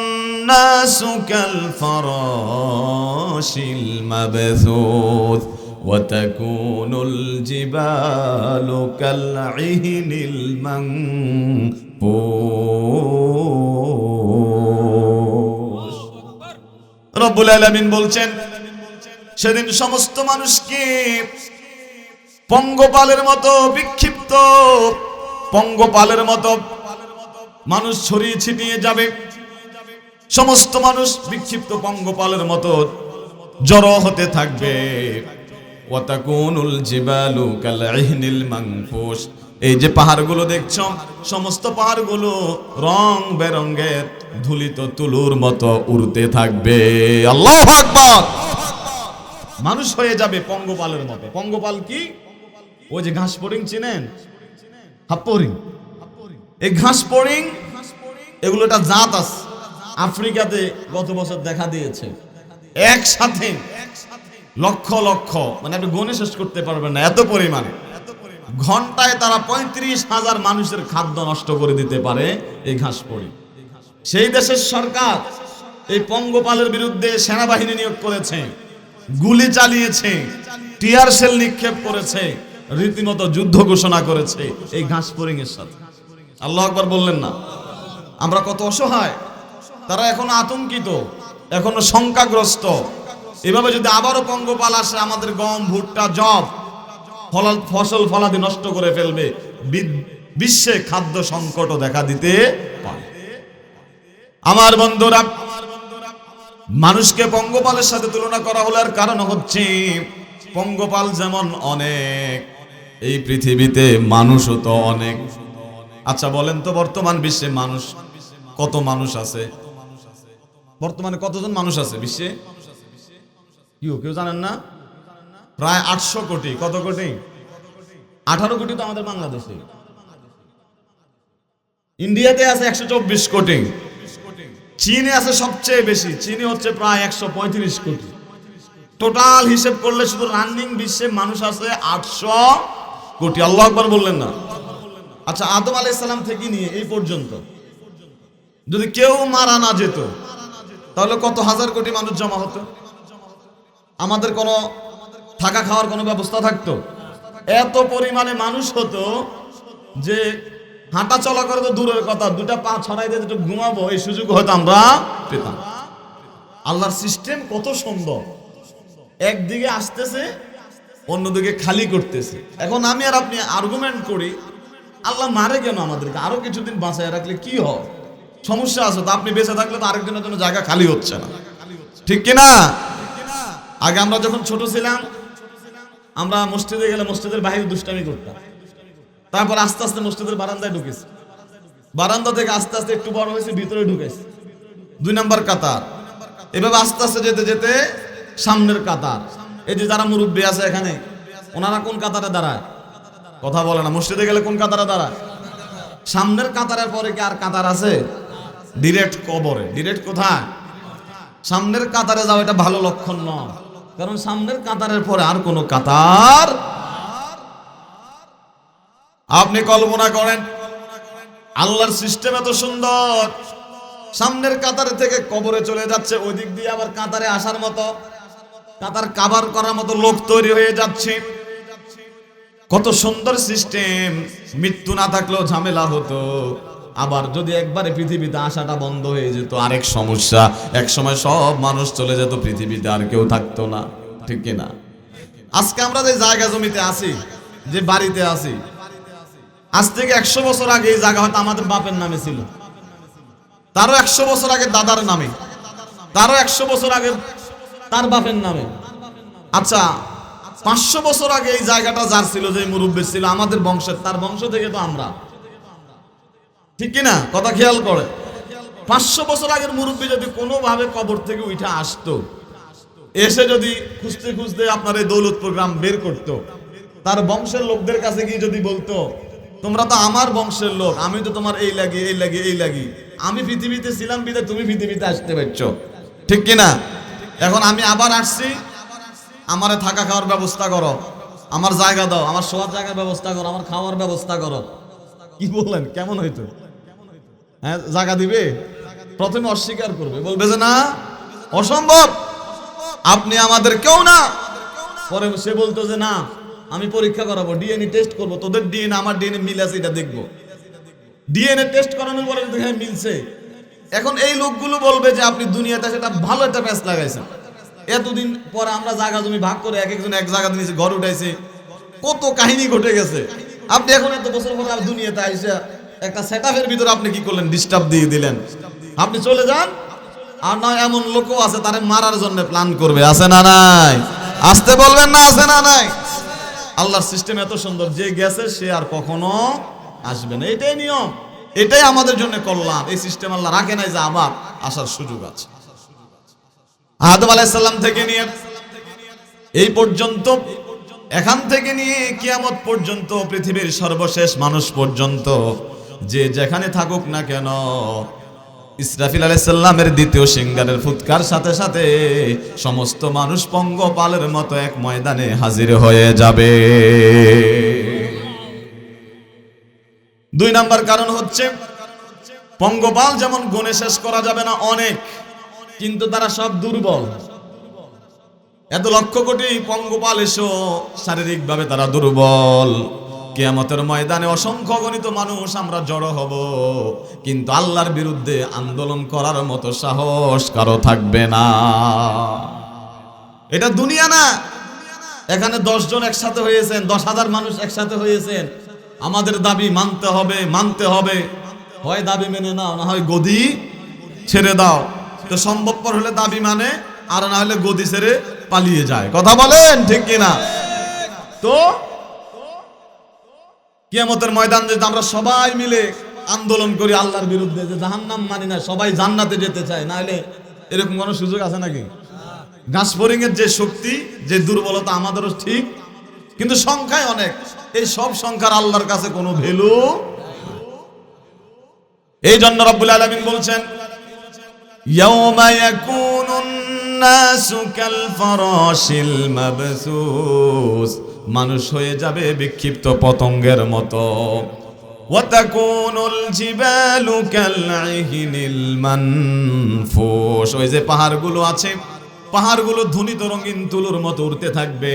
নাসু কাল ফারাশিল মাবসুস ওয়া তাকুনুল জিবালু কাল ইহনিল মানফুস। রব্বুল আলামিন বলছেন, সেদিন সমস্ত মানুষকে পঙ্গপালের মতো বিক্ষিপ্ত, পঙ্গপালের মতো মানুষ ছড়িয়ে ছিটিয়ে যাবে। সমস্ত মানুষ বিক্ষিপ্ত পঙ্গপালের মতো জড়ো হতে থাকবে। ওয়াতাকুনুল জিবালু কাল ইহনিল মানফুস। এই যে পাহাড়গুলো দেখছো, সমস্ত পাহাড়গুলো রং বেরঙের ধুলিত তুলোর মতো উড়তে থাকবে। আল্লাহু আকবার। মানুষ হয়ে যাবে পঙ্গপালের মতো। পঙ্গপাল কি? ওই যে ঘাস ফড়িং চিনেন, হাপ্পরিং। এই ঘাস ফড়িং এগুলো একটা জাত আছে, আফ্রিকাতে গত বছর দেখা দিয়েছে। একসাথে লক্ষ লক্ষ, মানে আপনি গণে শেষ করতে পারবেন না এত পরিমাণে। ঘন্টায় তারা 35,000 মানুষের খাদ্য নষ্ট করে দিতে পারে এই ঘাস ফড়িং। সেই দেশের সরকার এই পঙ্গপালের বিরুদ্ধে সেনাবাহিনী নিয়োগ করেছে, গুলি চালিয়েছে, টিয়ার সেল নিক্ষেপ করেছে, রীতিমতো যুদ্ধ ঘোষণা করেছে এই ঘাস ফড়িং এর সাথে। আল্লাহু আকবার বললেন না? আমরা কত অসহায়, তারা এখনো আতঙ্কিত, এখনো শঙ্কাগ্রস্ত। এভাবে যদি আবারও পঙ্গপাল আসে, আমাদের গম, ভুট্টা, জব, ফসল ফলাদি নষ্ট করে ফেলবে। বিশ্বে খাদ্য সংকটও দেখা দিতে পারে। আমার বন্ধুরা, মানুষকে পঙ্গপালের সাথে তুলনা করা হলো, আর কারণ হচ্ছে পঙ্গপাল যেমন অনেক, এই পৃথিবীতে মানুষও তো অনেক। আচ্ছা বলেন তো, বর্তমান বিশ্বে মানুষ কত মানুষ আছে? বর্তমানে কতজন মানুষ আছে বিশ্বে? কেউ জানেন না? প্রায় 800 কোটি। কত কোটি? 18 কোটি তো আমাদের বাংলাদেশে। ইন্ডিয়াতে আছে 124 কোটি। চীনে আছে সবচেয়ে বেশি, চীনে হচ্ছে প্রায় 135 কোটি। টোটাল হিসেব করলে শুধু রানিং বিশ্বে মানুষ আছে 800 কোটি। আল্লাহু আকবার বললেন না? আচ্ছা, আদম আলাইহিস সালাম থেকে নিয়ে এই পর্যন্ত যদি কেউ মারা না যেত, তাহলে কত হাজার কোটি মানুষ জমা হতো? আমাদের কোনো থাকা খাওয়ার কোনো ব্যবস্থা থাকতো? এত পরিমাণে মানুষ হতো যে হাঁটা চলা করে তো দূরের কথা, দুটা পা ছড়াই দিয়ে একটু ঘুমাবো এই সুযোগ হয়তো আমরা পেতাম। আল্লাহর সিস্টেম কত সুন্দর, একদিকে আসতেছে অন্যদিকে খালি করতেছে। এখন আমি আর আপনি আর্গুমেন্ট করি, আল্লাহ মারে কেন আমাদেরকে? আরো কিছুদিন বাঁচায় রাখলে কি হয়? সমস্যা আছে তো, আপনি বেঁচে থাকলে তো আরেকজনের জন্য জায়গা খালি হচ্ছে না, ঠিক কিনা? আগে আমরা যখন ছোট ছিলাম, আমরা মসজিদে গেলে মসজিদের বাইরে দুষ্টামি করতাম। তারপর আস্তে আস্তে মসজিদের বারান্দায় ঢুকেছি, বারান্দা থেকে আস্তে আস্তে একটু বড় হয়েছে, ভিতরে ঢুকেছি 2 নম্বর কাতার। এভাবে আস্তে আস্তে যেতে যেতে সামনের কাতার। এই যে যারা মুরব্বী আছে এখানে, ওনারা কোন কাতারে দাঁড়ায়? কথা বলে না। মসজিদে গেলে কোন কাতারে দাঁড়ায়? সামনের কাতারের পরে কি আর কাতার আছে? ডিরেক্ট কবরে। ডিরেক্ট কোথায়? সামনের কাতারে যাও, এটা ভালো লক্ষণ নয়, কারণ সামনের কাতারের পরে আর কোনো কাতার। আপনি কল্পনা করেন আল্লাহর সিস্টেম এত সুন্দর, সামনের কাতারে থেকে কবরে চলে যাচ্ছে, ওই দিক দিয়ে আবার কাতারে আসার মতো, কাতার কাভার করার মতো লোক তৈরি হয়ে যাচ্ছে। কত সুন্দর সিস্টেম। মৃত্যু না থাকলেও ঝামেলা হতো, আবার যদি একবারে পৃথিবীতে আসাটা বন্ধ হয়ে যেত আরেক সমস্যা। এক সময় সব মানুষ চলে যেত, পৃথিবীতে আর কেউ থাকতো না, ঠিক কিনা? আজকে আমরা যে জায়গা জমিতে আছি, যে বাড়িতে আছি, আজ থেকে 100 বছর আগে এই জায়গা হয়তো আমাদের বাপের নামে ছিল, তারও 100 বছর আগে দাদার নামে, তারও 100 বছর আগে তার বাপের নামে। আচ্ছা, 500 বছর আগে এই জায়গাটা যার ছিল, যে মুরব্বী ছিল আমাদের বংশের, তার বংশ থেকে তো আমরা, ঠিক কিনা? কথা খেয়াল করে। 500 বছর আগের মুরব্বী যদি কোনোভাবে কবর থেকে উঠে আসতো, এসে যদি খুঁজতে খুঁজতে আপনার এই দৌলতপুর গ্রাম বের করতো, তার বংশের লোকদের কাছে গিয়ে যদি বলতো, তোমরা তো আমার বংশের লোক, আমি তো তোমার এই লাগি এই লাগি এই লাগি, আমি পৃথিবীতে ছিলাম বিধায় তুমি পৃথিবীতে আসতে পারছো, ঠিক কিনা? এখন আমি আবার আসছি, আমারে থাকা খাওয়ার ব্যবস্থা করো, আমার জায়গা দাও, আমার শোয়ার জায়গার ব্যবস্থা করো, আমার খাওয়ার ব্যবস্থা করো। কি বললেন, কেমন হইতো? হ্যাঁ, জায়গা দিবে? প্রথমে অস্বীকার করবে, বলবে যে না, অসম্ভব, আপনি আমাদের কেউ না। পরে সে বলতো যে না, আমি পরীক্ষা করাবো, ডিএনএ টেস্ট করবো, তোদের ডিএনএ আমার ডিএনএ মিল আছে এটা দেখবো। ডিএনএ টেস্ট করানোর পরে দেখে মিলছে। এখন এই লোকগুলো বলবে যে আপনি দুনিয়াতে সেটা ভালো একটা প্যাচ লাগাইছেন। এতদিন পরে আমরা জায়গা জমি ভাগ করে এক একজন এক জায়গা নিয়েছে, ঘর উঠাইছে, কত কাহিনী ঘটে গেছে। আপনি এখন এত বছর পরে দুনিয়াতে আইসা একটা সেটআপের ভিতরে আপনি কি করলেন, ডিস্টার্ব দিয়ে দিলেন। আপনি চলে যান। আর নয় এমন লোকও আছে তারে মারার জন্য প্ল্যান করবে, আছে না নাই? আসতে বলবেন না, আছে না নাই? আল্লাহর সিস্টেম এত সুন্দর, যে গেছে সে আর কখনো আসবে না, এটাই নিয়ম, এটাই আমাদের জন্য কল্যাণ। এই সিস্টেম আল্লাহ রাখে নাই যে আবার আসার সুযোগ আছে। আদম আলাইহিস সালাম থেকে নিয়ে এই পর্যন্ত, এখান থেকে নিয়ে কিয়ামত পর্যন্ত, পৃথিবীর সর্বশেষ মানুষ পর্যন্ত যে যেখানে থাকুক না কেন, ইসরাফিল আলাইহিস সালামের দ্বিতীয় সিংহারের ফুৎকার সাথে সাথে সমস্ত মানুষ পঙ্গপালের মতো এক ময়দানে হাজির হয়ে যাবে। 2 নাম্বার কারণ হচ্ছে, পঙ্গপাল যেমন গুণে শেষ করা যাবে না অনেক, কিন্তু তারা সব দুর্বল। এত লক্ষ কোটি পঙ্গপাল এসো, শারীরিকভাবে তারা দুর্বল। কিয়ামতের ময়দানে অসংখ্য গণিত মানুষ আমরা জড়ো হব, কিন্তু আল্লাহর বিরুদ্ধে আন্দোলন করার মতো সাহস কারো থাকবে না। এটা দুনিয়া না, এখানে 10 জন একসাথে হয়েছেন, 10,000 মানুষ একসাথে হয়েছেন। আমাদের দাবি মানতে হবে, মানতে হবে। হয় দাবি মেনে নাও, না হয় গদি ছেড়ে দাও। তো সম্ভবপর হলে দাবি মানে, আর না হলে গদি ছেড়ে পালিয়ে যায়। কথা বলেন ঠিক কিনা? তো কিয়ামতের ময়দান যদি আমরা সবাই মিলে আন্দোলন করি আল্লাহর বিরুদ্ধে, যে জাহান্নাম মানি না, সবাই জান্নাতে যেতে চায়, না হলে এরকম কোনো সুযোগ আছে নাকি? গাছফড়িং এর যে শক্তি, যে দুর্বলতা আমাদেরও ঠিক, কিন্তু সংখ্যায় অনেক। এই সব সংখ্যার আল্লাহর কাছে কোনো ভ্যালু। এই জন্য রব্বুল আলামিন বলছেন, ইয়াউমা ইয়াকুনুন নাসু কাল ফারাশিল মাবসুস, মানুষ হয়ে যাবে বিক্ষিপ্ত পতঙ্গের মতো। ওয়া তাকুনুল জিবালু কাল ইহিনিল মানফুস, ওই যে পাহাড়গুলো আছে, পাহাড়গুলো ধুনিত রঙিন তুলোর মতো উড়তে থাকবে।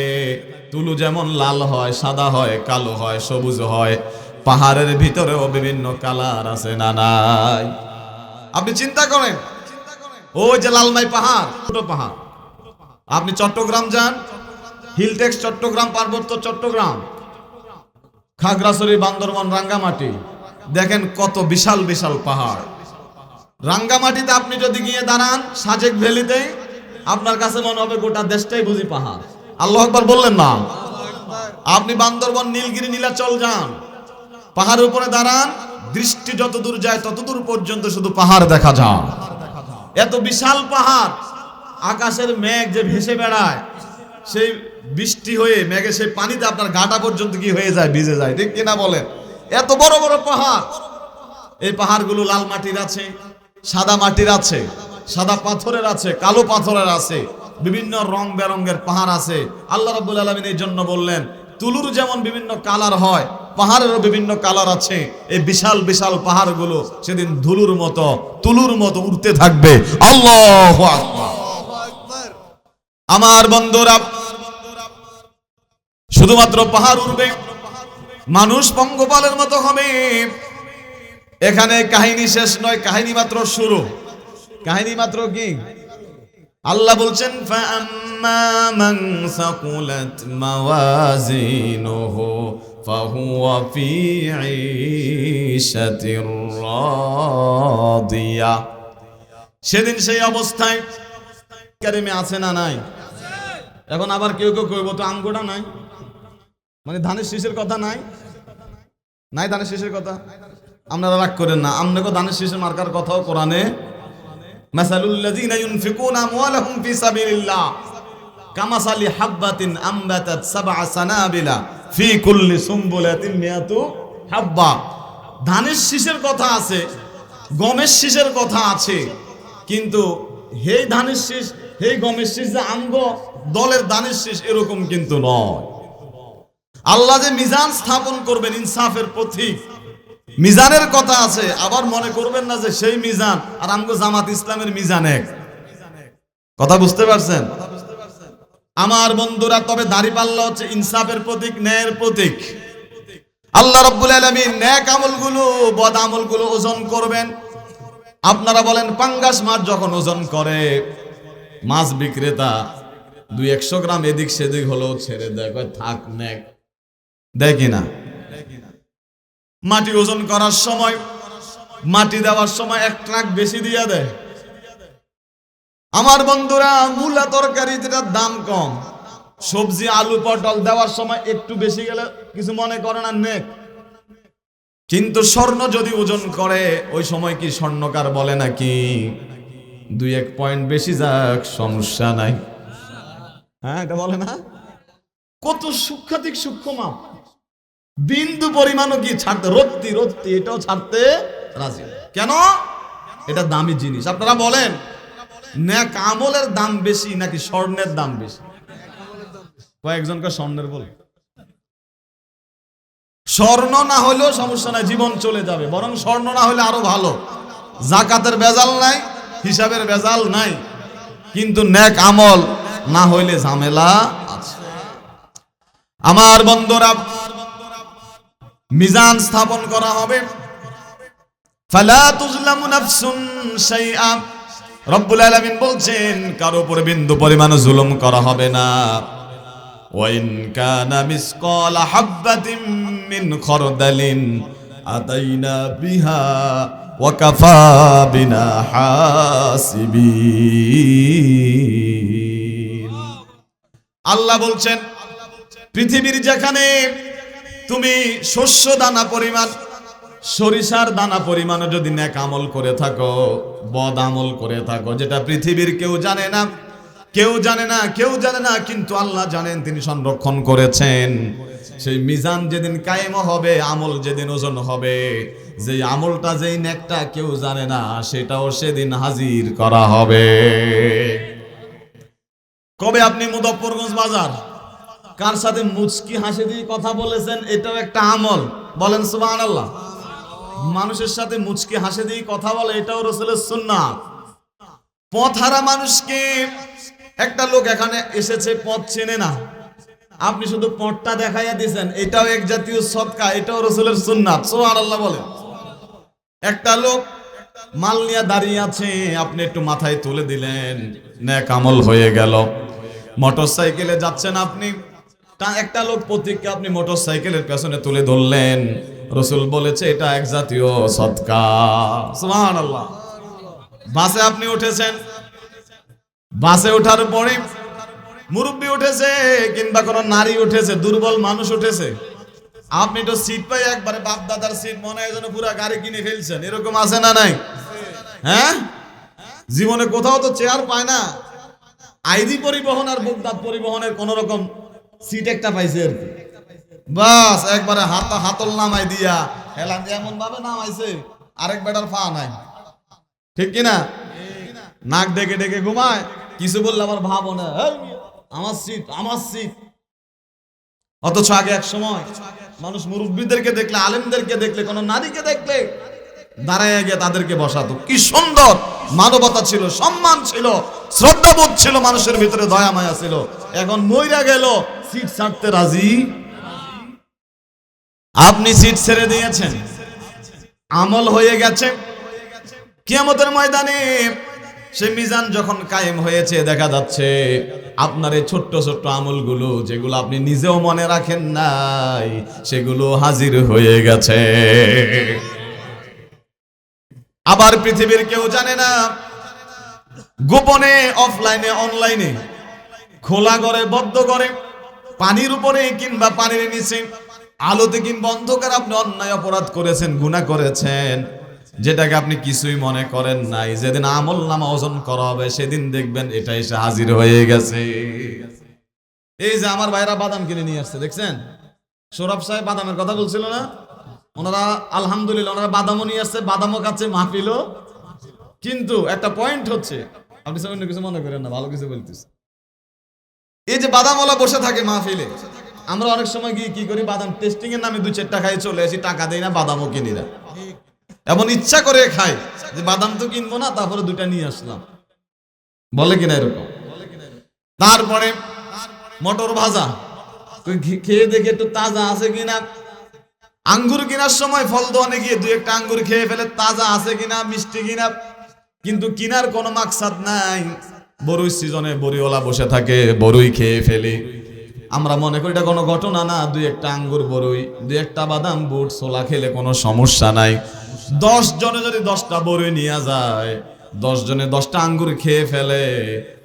তুলো যেমন লাল হয়, সাদা হয়, কালো হয়, সবুজ হয়, পাহাড়ের ভিতরেও বিভিন্ন কালার আছে না নাই? আপনি চিন্তা করেন, ওই যে লালমাই পাহাড়, ছোট পাহাড়, আপনি চট্টগ্রাম যান, হিলটেক্স চট্টগ্রাম, পার্বত্য চট্টগ্রাম, খাগড়াছড়ি, বান্দরবান, রাঙ্গামাটি, দেখেন কত বিশাল বিশাল পাহাড়। রাঙ্গামাটিতে আপনি যদি গিয়ে দাঁড়ান, সাজেক ভ্যালিতে, আপনার কাছে মনে হবে গোটা দেশটাই বুঝি পাহাড়। আল্লাহু আকবার বললেন না? আপনি বান্দরবান, নীলগিরি, নীলাচল যান, পাহাড়ের উপরে দাঁড়ান, দৃষ্টি যত দূর যায় তত দূর পর্যন্ত শুধু পাহাড় দেখা যায়। এত বিশাল পাহাড়, আকাশের মেঘ যে ভেসে বেড়ায়, সেই বৃষ্টি হয়ে মেঘে সেই পানিতে আপনার গাটা পর্যন্ত কি হয়ে যায়, ভিজে যায়, ঠিক কিনা বলেন? এত বড় বড় পাহাড়। এই পাহাড়গুলো লাল মাটির আছে, সাদা মাটির আছে, সাদা পাথরের আছে, কালো পাথরের আছে, বিভিন্ন রং বেরঙের পাহাড় আছে। আল্লাহ রাব্বুল আলামিন এই জন্য বললেন, তুলুর যেমন বিভিন্ন কালার হয়, পাহাড়েরও বিভিন্ন কালার আছে। এই বিশাল বিশাল পাহাড়গুলো সেদিন ধুলুর মতো, তুলুর মতো উড়তে থাকবে। আল্লাহু আকবার। আমার বন্ধুরা, শুধুমাত্র পাহাড় উড়বে, মানুষ পঙ্গপালের মতো হবে। এখানে কাহিনী শেষ নয়, কাহিনী মাত্র শুরু। কাহিনী মাত্র কি? আল্লাহ বলছেন, ফাআম্মা মান সাকুলাত মাওয়াজিনুহু ফাহুয়া ফি ঈশাতির রাদিয়া। সেদিন সেই অবস্থায় কারিমে আছে না নাই? এখন আবার কেউ কেউ কইব তো আমগোটা নাই, মানে ধানের শীষের কথা নাই, নাই ধানের শীষের কথা। আপনারা রাগ করেন না, আপনাকে ধানের শীষের মার্কার কথাও কোরআনে, মাসালুল্লাযীনা ইউনফিকুনা আমওয়ালাহুম ফি সাবিলিল্লাহ কামাসালি হাববাতিন আমবাতাত সাবআ সানাবিলা ফি কুল্লি সুমবুলাতিন মিয়াতু হাব্বা। ধানের শীষের কথা আছে, গমের শীষের কথা আছে, কিন্তু হেই ধানের শীষ, হেই গমের শীষ যে আমগো দলের ধানের শীষ, এরকম কিন্তু নয়। আল্লাহ যে মিজান স্থাপন করবেন ইনসাফের পথিক, মিজানের কথা আছে, আবার মনে করবেন না যে সেই মিজান আর আমগো জামাত ইসলামের মিজান এক। কথা বুঝতে পারছেন আমার বন্ধুরা? তবে দাড়িপাল্লা হচ্ছে ইনসাফের প্রতীক, ন্যায়ের প্রতীক। আল্লাহ রাব্বুল আলামিন নেক আমলগুলো বদ আমলগুলো ওজন করবেন। আপনারা বলেন পাঙ্গাস মাছ যখন ওজন করে মাছ বিক্রেতা 200-100 গ্রাম এদিক সেদিক হলেও ছেড়ে দেয়, থাক নেক, দেয় কিনা? মাটি ওজন করার সময়, মাটি দেওয়ার সময় 1 ট্রাক বেশি দিয়ে দেয়। আমার বন্ধুরা মূলা তরকারি যেটার দাম কম, সবজি আলু পটল দেওয়ার সময় একটু বেশি গেলে কিছু মনে করে না, নেক। কিন্তু স্বর্ণ যদি ওজন করে ওই সময় কি স্বর্ণকার বলে নাকি 2-1 পয়েন্ট বেশি যাক সমস্যা নাই? হ্যাঁ, এটা বলে না? কত সূক্ষ্মাতিক সূক্ষ্ম মাপ, বিন্দু পরিমাণও কি ছাড়তে, রত্তি রত্তি এটাও ছাড়তে রাজি। কেন? এটা দামি জিনিস। আপনারা বলেন নেক আমলের দাম বেশি নাকি স্বর্ণের দাম বেশি? কয়েকজনকে স্বর্ণের বল। স্বর্ণ না হলেও সমস্যা নাই, জীবন চলে যাবে, বরং স্বর্ণ না হলে আরো ভালো, জাকাতের ভেজাল নাই, হিসাবের ভেজাল নাই। কিন্তু নেক আমল না হইলে ঝামেলা আছে। আমার বন্ধুরা মিজান স্থাপন করা হবে, ফালা তুজলামু নাফসুন শাইআ। রব্বুল আলামিন বলছেন কারো উপর বিন্দু পরিমাণ জুলুম করা হবে না। ওয়াইন কানা মিসকালা হাববাতিন মিন খরদালিন আতাইনা বিহা ওয়া কাফা বিনা হাসিবিন। আল্লাহ বলছেন পৃথিবীর যেখানে তুমি শস্য দানা পরিমাণ, সরিষার দানা পরিমাণে যদি নেক আমল করে থাকো, বদ আমল করে থাকো, যেটা পৃথিবীর কেউ জানে না, কেউ জানে না, কেউ জানে না, কিন্তু আল্লাহ জানেন, তিনি সংরক্ষণ করেছেন। সেই মিজান যেদিন কায়েম হবে, আমল যেদিন ওজন হবে, যে আমলটা যেই নেকটা কেউ জানে না, সেটাও সেদিন হাজির করা হবে। কবে আপনি মুজফ্ফরগঞ্জ বাজার কার সাথে মুচকি হাসি দিয়ে কথা বলেছেন? এটাও একটা আমল, বলেন সুবহানাল্লাহ। মানুষের সাথে মুচকি হাসি দিয়ে কথা বলে, এটাও রাসূলের সুন্নাত। পথহারা মানুষকে, একটা লোক এখানে এসেছে পথ চেনে না, আপনি শুধু পথটা দেখাইয়া দিয়েছেন, এটাও এক জাতীয় সদকা, এটাও রাসূলের সুন্নাত। সুবহানাল্লাহ বলেন। একটা লোক মাল নিয়ে দাঁড়িয়ে আছে, আপনি একটু মাথায় তুলে দিলেন, নেক আমল হয়ে গেল। মোটরসাইকেলে যাচ্ছেন আপনি, একটা লোক প্রতীককে আপনি মোটরসাইকেলের পেছনে তুলে ধরলেন, রাসূল বলেছে এটা এক জাতীয় সদকা। সুবহানাল্লাহ। বাসে আপনি উঠেছেন, বাসে ওঠার পরে মুরব্বি উঠেছে কিংবা কোনো নারী উঠেছে, দুর্বল মানুষ উঠেছে, আপনি তো সিট পাই একবারে বাপ দাদার সিট মনে হয় যেন পুরো গাড়ি কিনে ফেলছেন, এরকম আছে না নাই? হ্যাঁ, জীবনে কোথাও তো চেয়ার পায় না, আইডি পরিবহন আর বুকদাত পরিবহনের কোন রকম সিট একটা পাইছে আর কি, বাস একবারে হাতল নামাই দিয়া হেলান এমন ভাবে নামাইছে আরেক বেটার পা নাই, ঠিক কিনা? নাক ডেকে ডেকে ঘুমায়, কিছু বললে আমার ভাবো না, আমার সিট আমার সিট। অথচ আগে এক সময় মানুষ মুরব্বীদেরকে দেখলে, আলেমদেরকে দেখলে, কোন নারীকে দেখলে দাঁড়ায় গিয়ে তাদেরকে বসাতো। কি সুন্দর মানবতা ছিল, সম্মান ছিল, শ্রদ্ধাবোধ ছিল, মানুষের ভিতরে দয়া মায়া ছিল। এখন মইরা গেল, সিট ছাড়তে রাজি। আপনি সিট ছেড়ে দিয়েছেন, আমল হয়ে গেছে। কিয়ামতের ময়দানে সেই মিজান যখন কায়েম হয়েছে, দেখা যাচ্ছে আপনার এই ছোট্ট ছোট্ট আমলগুলো, যেগুলো আপনি নিজেও মনে রাখেন নাই, সেগুলো হাজির হয়ে গেছে। আবার পৃথিবীর কেউ জানে না, গোপনে, অফলাইনে, অনলাইনে, খোলা করে, বদ্ধ করে, পানির উপরে কিংবা পানির নিচে, আলোতে কিংবা অন্ধকার আপনি অন্যায় অপরাধ করেছেন, গুনাহ করেছেন, যেটাকে আপনি কিছুই মনে করেন নাই। যেদিন আমল নামা ওজন করা হবে, সেদিন দেখবেন এটা এসে হাজির হয়ে গেছে। এই যে আমার ভাইরা বাদাম কিনে নিয়ে আসছে, দেখছেন? সৌরভ সাহেব বাদামের কথা বলছিল না? ওনারা আলহামদুলিল্লাহ, ওনারা বাদামও নিয়ে আসছে, বাদামও খাচ্ছে, মাহফিলও। কিন্তু একটা পয়েন্ট হচ্ছে, আপনি অন্য কিছু মনে করেন না, ভালো কিছু বলতেছে। এই যে বাদামওয়ালা বসে থাকে মাহফিলে, আমরা অনেক সময় গিয়ে কি করি, বাদাম টেস্টিং এর নামে 2-4টা খাই চলে আসি, টাকা দেই না, বাদামও কিনি না। এমন ইচ্ছা করে খাই যে বাদাম তো কিনবো না, তারপরে 2টা নিয়ে আসলাম, বলে কিনা এরকম। তারপরে মটর ভাজা খেয়ে দেখে একটু তাজা আছে কিনা। আঙ্গুর কেনার সময় ফল দোকানে গিয়ে 2-1টা আঙ্গুর খেয়ে ফেলে, তাজা আছে কিনা, মিষ্টি কিনা। কিন্তু কিনার কোনো মাকসাদ নাই। বরুই সিজনে বড়িওয়ালা বসে থাকে, বরুই খেয়ে ফেলে। আমরা মনে করি এটা কোনো ঘটনা না, 2-1টা আঙ্গুর, বরুই, 2-1টা বাদাম, বুট, ছোলা খেলে কোনো সমস্যা নাই। 10 জনে যদি 10টা বরুই নিয়ে যায়, 10 জনে 10টা আঙ্গুর খেয়ে ফেলে,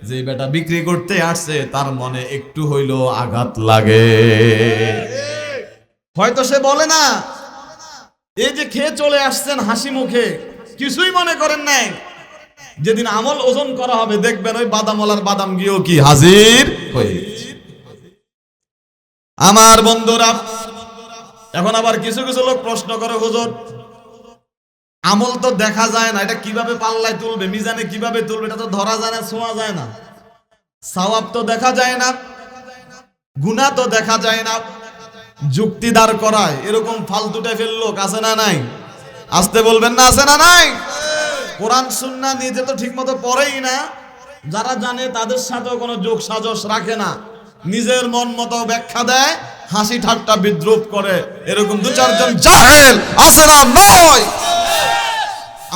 যে বেটা বিক্রি করতে আসছে তার মনে একটু হইলো আঘাত লাগে। হয়তো সে বলে না, এই যে খেয়ে চলে আসছেন হাসি মুখে, কিছুই মনে করেন নাই। যেদিন আমল ওজন করা হবে দেখবেন ওই বাদামওয়ালার বাদাম গিয়েও কি হাজির হয়ে গেছে। আমার বন্ধুরা, এখন আবার কিছু কিছু লোক প্রশ্ন করে, হুজুর আমল তো দেখা যায় না, এটা কিভাবে পাল্লায় তুলবে, মিজানে কিভাবে তুলবে, এটা তো ধরা যায় না, ছোঁয়া যায় না। সওয়াব তো দেখা যায় না, গুনাহ তো দেখা যায় না, যুক্তি দাঁড় করায় এরকম ফালতু টাইপের লোক আছে না নাই? আসতে বলবেন না, আছে না নাই? কোরআন সুন্নাহ নিজে তো ঠিক মতো পড়েই না, যারা জানে তাদের সাথেও কোনো যোগ সাজস রাখে না, নিজের মন মতো ব্যাখ্যা দেয়, হাসি ঠাট্টা বিদ্রুপ করে, এরকম 2-4 জন জাহেল আছে না নয়?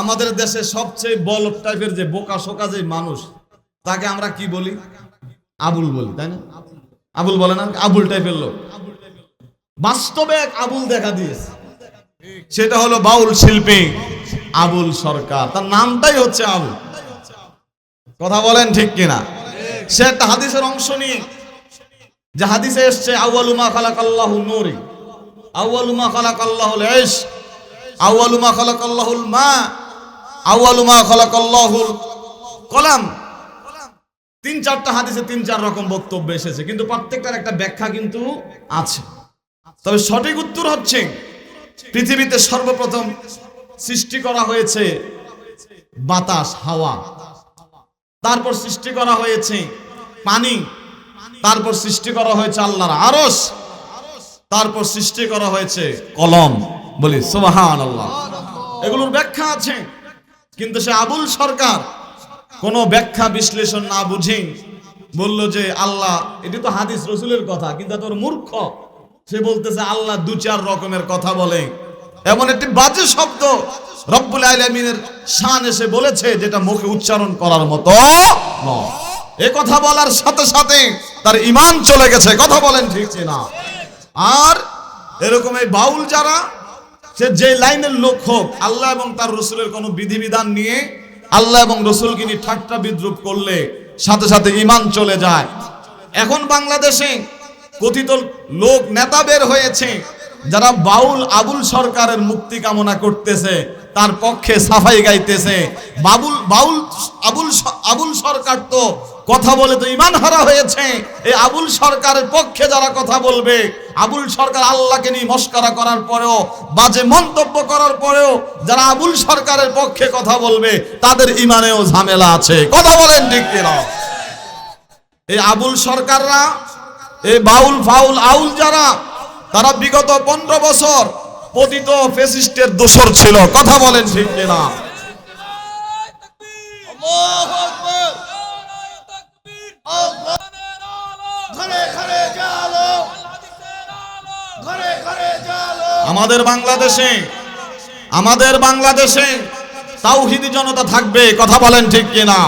আমাদের দেশে সবচেয়ে বলদ টাইপের যে বোকা শোকা যে মানুষ, তাকে আমরা কি বলি? আবুল বলি, তাই না? আবুল বলে না, আবুল টাইপের লোক। বাস্তবে এক আবুল দেখা দিয়েছে, সেটা হলো বাউল শিল্পী আবুল সরকার। তার নামটাই হচ্ছে আবুল। কথা বলেন ঠিক কিনা? সে একটা হাদিসের অংশ নিয়ে, যে হাদিসে এসছে, আউয়ালু মা খালাকাল্লাহু নূরি, আউয়ালু মা খালাকাল্লাহুল ইশক, আউয়ালু মা খালাকাল্লাহুল মা, আউয়ালু মা খালাকাল্লাহুল কলাম। 3-4টা হাদিসে 3-4 রকম বক্তব্য এসেছে, কিন্তু প্রত্যেকটার একটা ব্যাখ্যা কিন্তু আছে। তবে সঠিক উত্তর হচ্ছে, পৃথিবীতে সর্বপ্রথম সৃষ্টি করা হয়েছে বাতাস, হাওয়া, তারপর সৃষ্টি করা হয়েছে পানি, তারপর সৃষ্টি করা হয়েছে আল্লাহর আরশ, তারপর সৃষ্টি করা হয়েছে কলম। বলি সুবহানাল্লাহ। এগুলোর ব্যাখ্যা আছে, কিন্তু সে আবুল সরকার কোনো ব্যাখ্যা বিশ্লেষণ না বুঝে বলল যে আল্লাহ, এটি তো হাদিস রসুলের কথা, কিন্তু তোর মূর্খ, সে বলতেছে আল্লাহ 2-4 রকমের কথা বলে। এমন একটি বাজে শব্দ রব্বুল আলামিনের শান এসে বলেছে, যেটা মুখে উচ্চারণ করার মতো নয়। এই কথা বলার সাথে সাথে তার ঈমান চলে গেছে। কথা বলেন ঠিক না? আর এরকম এই বাউল যারা, সে যে লাইনের লোক হোক, আল্লাহ এবং তার রসুলের কোনো বিধিবিধান নিয়ে, আল্লাহ এবং রসুলকে নিয়ে ঠাট্টা বিদ্রুপ করলে সাথে সাথে ঈমান চলে যায়। এখন বাংলাদেশে কথিত লোক নেতা বের হয়েছে, যারা বাউল আবুল সরকারের মুক্তি কামনা করতেছে, তার পক্ষে সাফাই গাইতেছে। আবুল সরকার তো কথা বলে তো ঈমান হারা হয়েছে। এই আবুল সরকারের পক্ষে যারা কথা বলবে, আবুল সরকার আল্লাহকে নিয়ে মস্করা করার পরেও, বাজে মন্তব্য করার পরেও যারা আবুল সরকারের পক্ষে কথা বলবে, তাদের ঈমানেও ঝামেলা আছে। কথা বলেন ঠিক কিনা? এই আবুল সরকাররা, এই বাউল ফাউল আউল যারা, তারা বিগত 15 বছর পতিত ফ্যাসিস্টের দোসর ছিল। কথা বলেন ঠিক কিনা? আল্লাহু আকবার, আল্লাহ ঘরে ঘরে জালো, ঘরে ঘরে জালো। আমাদের বাংলাদেশে তাওহীদি জনতা থাকবে। কথা বলেন ঠিক কিনা?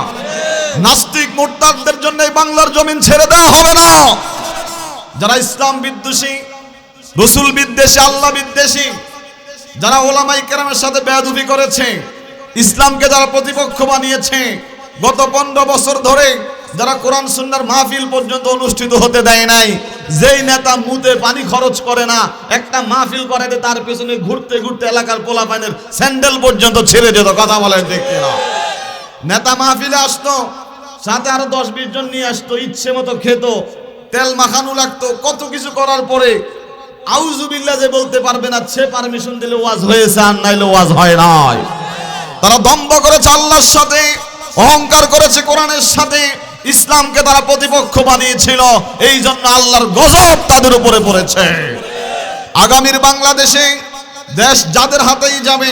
নাস্তিক মুরতাদদের জন্য এই বাংলার জমিন ছেড়ে দেওয়া হবে না। যারা ইসলাম বিদ্বেষী, রসুল বিদ্বেষী, আল্লাহ বিদ্বেষী, যারা ওলামায়ে কেরামের সাথে বেয়াদবি করেছে, ইসলামকে যারা প্রতিপক্ষ বানিয়েছে, গত 15 বছর ধরে যারা কোরআন সুন্নাহর মাহফিল পর্যন্ত অনুষ্ঠিত হতে দেয় নাই, যেই নেতা মুতে পানি খরচ করে না, একটা মাহফিল করাতে তার পেছনে ঘুরতে ঘুরতে এলাকার পোলাপানের স্যান্ডেল পর্যন্ত ছেড়ে যেত। কথা বলেন ঠিক কিনা? নেতা মাহফিলে আসতো, সাথে আরো 10-20 জন নিয়ে আসতো, ইচ্ছে মতো খেত, তেল মাখানো লাগতো, কত কিছু করার পরে আউযুবিল্লাহ যে বলতে পারবে না, সে পারমিশন দিলে ওয়াজ হয়েছে, আর নাইলে ওয়াজ হয় নাই। তারা দম্ভ করেছে আল্লাহর সাথে, অহংকার করেছে কোরআনের সাথে, ইসলামকে তারা প্রতিপক্ষ বানিয়েছিল, এই জন্য আল্লাহর গজব তাদের উপরে পড়েছে। আগামীর বাংলাদেশে দেশ যাদের হাতেই যাবে,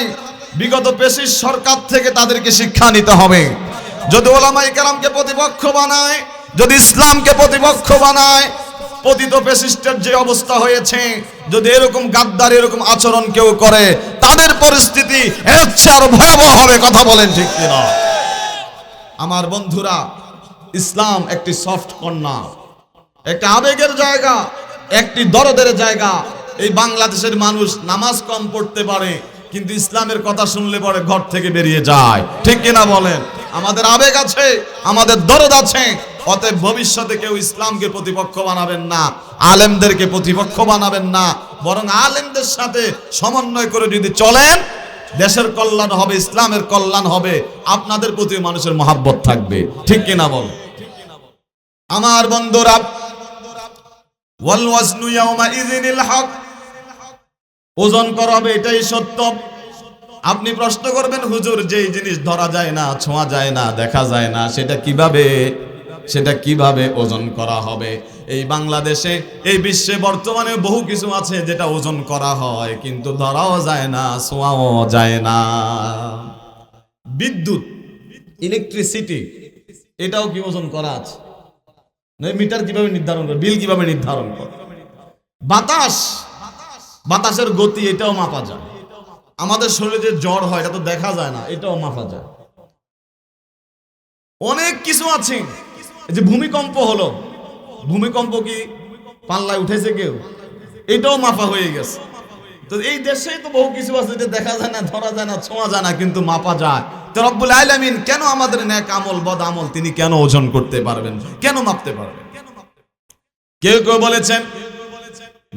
বিগত ফ্যাসিস্ট সরকার থেকে তাদেরকে শিক্ষা নিতে হবে। যদি ওলামায়ে কেরামকে প্রতিপক্ষ বানায়, যদি ইসলামকে প্রতিপক্ষ বানায়, পতিত ফ্যাসিস্টের যে অবস্থা হয়েছে, যদি এরকম গাদ্দার এরকম আচরণ কেউ করে, তাদের পরিস্থিতি এর চেয়ে আরো ভয়াবহ হবে। কথা বলেন ঠিক কিনা? আমার বন্ধুরা, ইসলাম একটি সফট কর্নার, একটা আবেগের জায়গা, একটি দরদের জায়গা। এই বাংলাদেশের মানুষ নামাজ কম পড়তে পারে, কিন্তু ইসলামের কথা শুনলে পরে ঘর থেকে বেরিয়ে যায়। ঠিক কিনা বলেন? আমাদের আবেগ আছে, আমাদের দরদ আছে। অতএব ভবিষ্যতে কেউ ইসলামকে প্রতিপক্ষ বানাবেন না, আলেমদেরকে প্রতিপক্ষ বানাবেন না, বরং আলেমদের সাথে সমন্বয় করে যদি চলেন, দেশের কল্যাণ হবে, ইসলামের কল্যাণ হবে, আপনাদের প্রতি মানুষের মহাব্বত থাকবে। ঠিক কিনা বল? আমার বন্ধুরা, ওয়াল ওয়াজনু ইয়াউমা ইযিনিল হক, ওজন করা হবে, এটাই সত্য। আপনি প্রশ্ন করবেন, হুজুর যেই জিনিস ধরা যায় না, ছোঁয়া যায় না, দেখা যায় না, সেটা কিভাবে ওজন করা হবে? এই বাংলাদেশে, এই বিশ্বে বর্তমানে বহু কিছু আছে যেটা ওজন করা হয়, কিন্তু ধরাও যায় না, ছোঁয়াও যায় না। বিদ্যুৎ, ইলেকট্রিসিটি, এটাও কি ওজন করা আছে? মিটার কিভাবে নির্ধারণ করে, বিল কিভাবে নির্ধারণ করে? বাতাসের গতি, এটাও মাপা যায়। আমাদের শরীরে যে জ্বর হয়, এটা তো দেখা যায় না, এটাও মাপা যায়। অনেক কিছু আছে। এই যে ভূমিকম্প হলো, ভূমিকম্প কি পাল্লায় উঠেছে কেউ? এটাও মাপা হয়ে গেছে। তো এই দেশে তো বহু কিছু আছে যে দেখা যায় না, ধরা যায় না, ছোঁয়া যায় না, কিন্তু মাপা যায়। তো রব্বুল আলামিন কেন আমাদের নেক আমল বদ আমল তিনি কেন ওজন করতে পারবেন, কেন মাপতে পারবেন? কেউ কেউ বলেছেন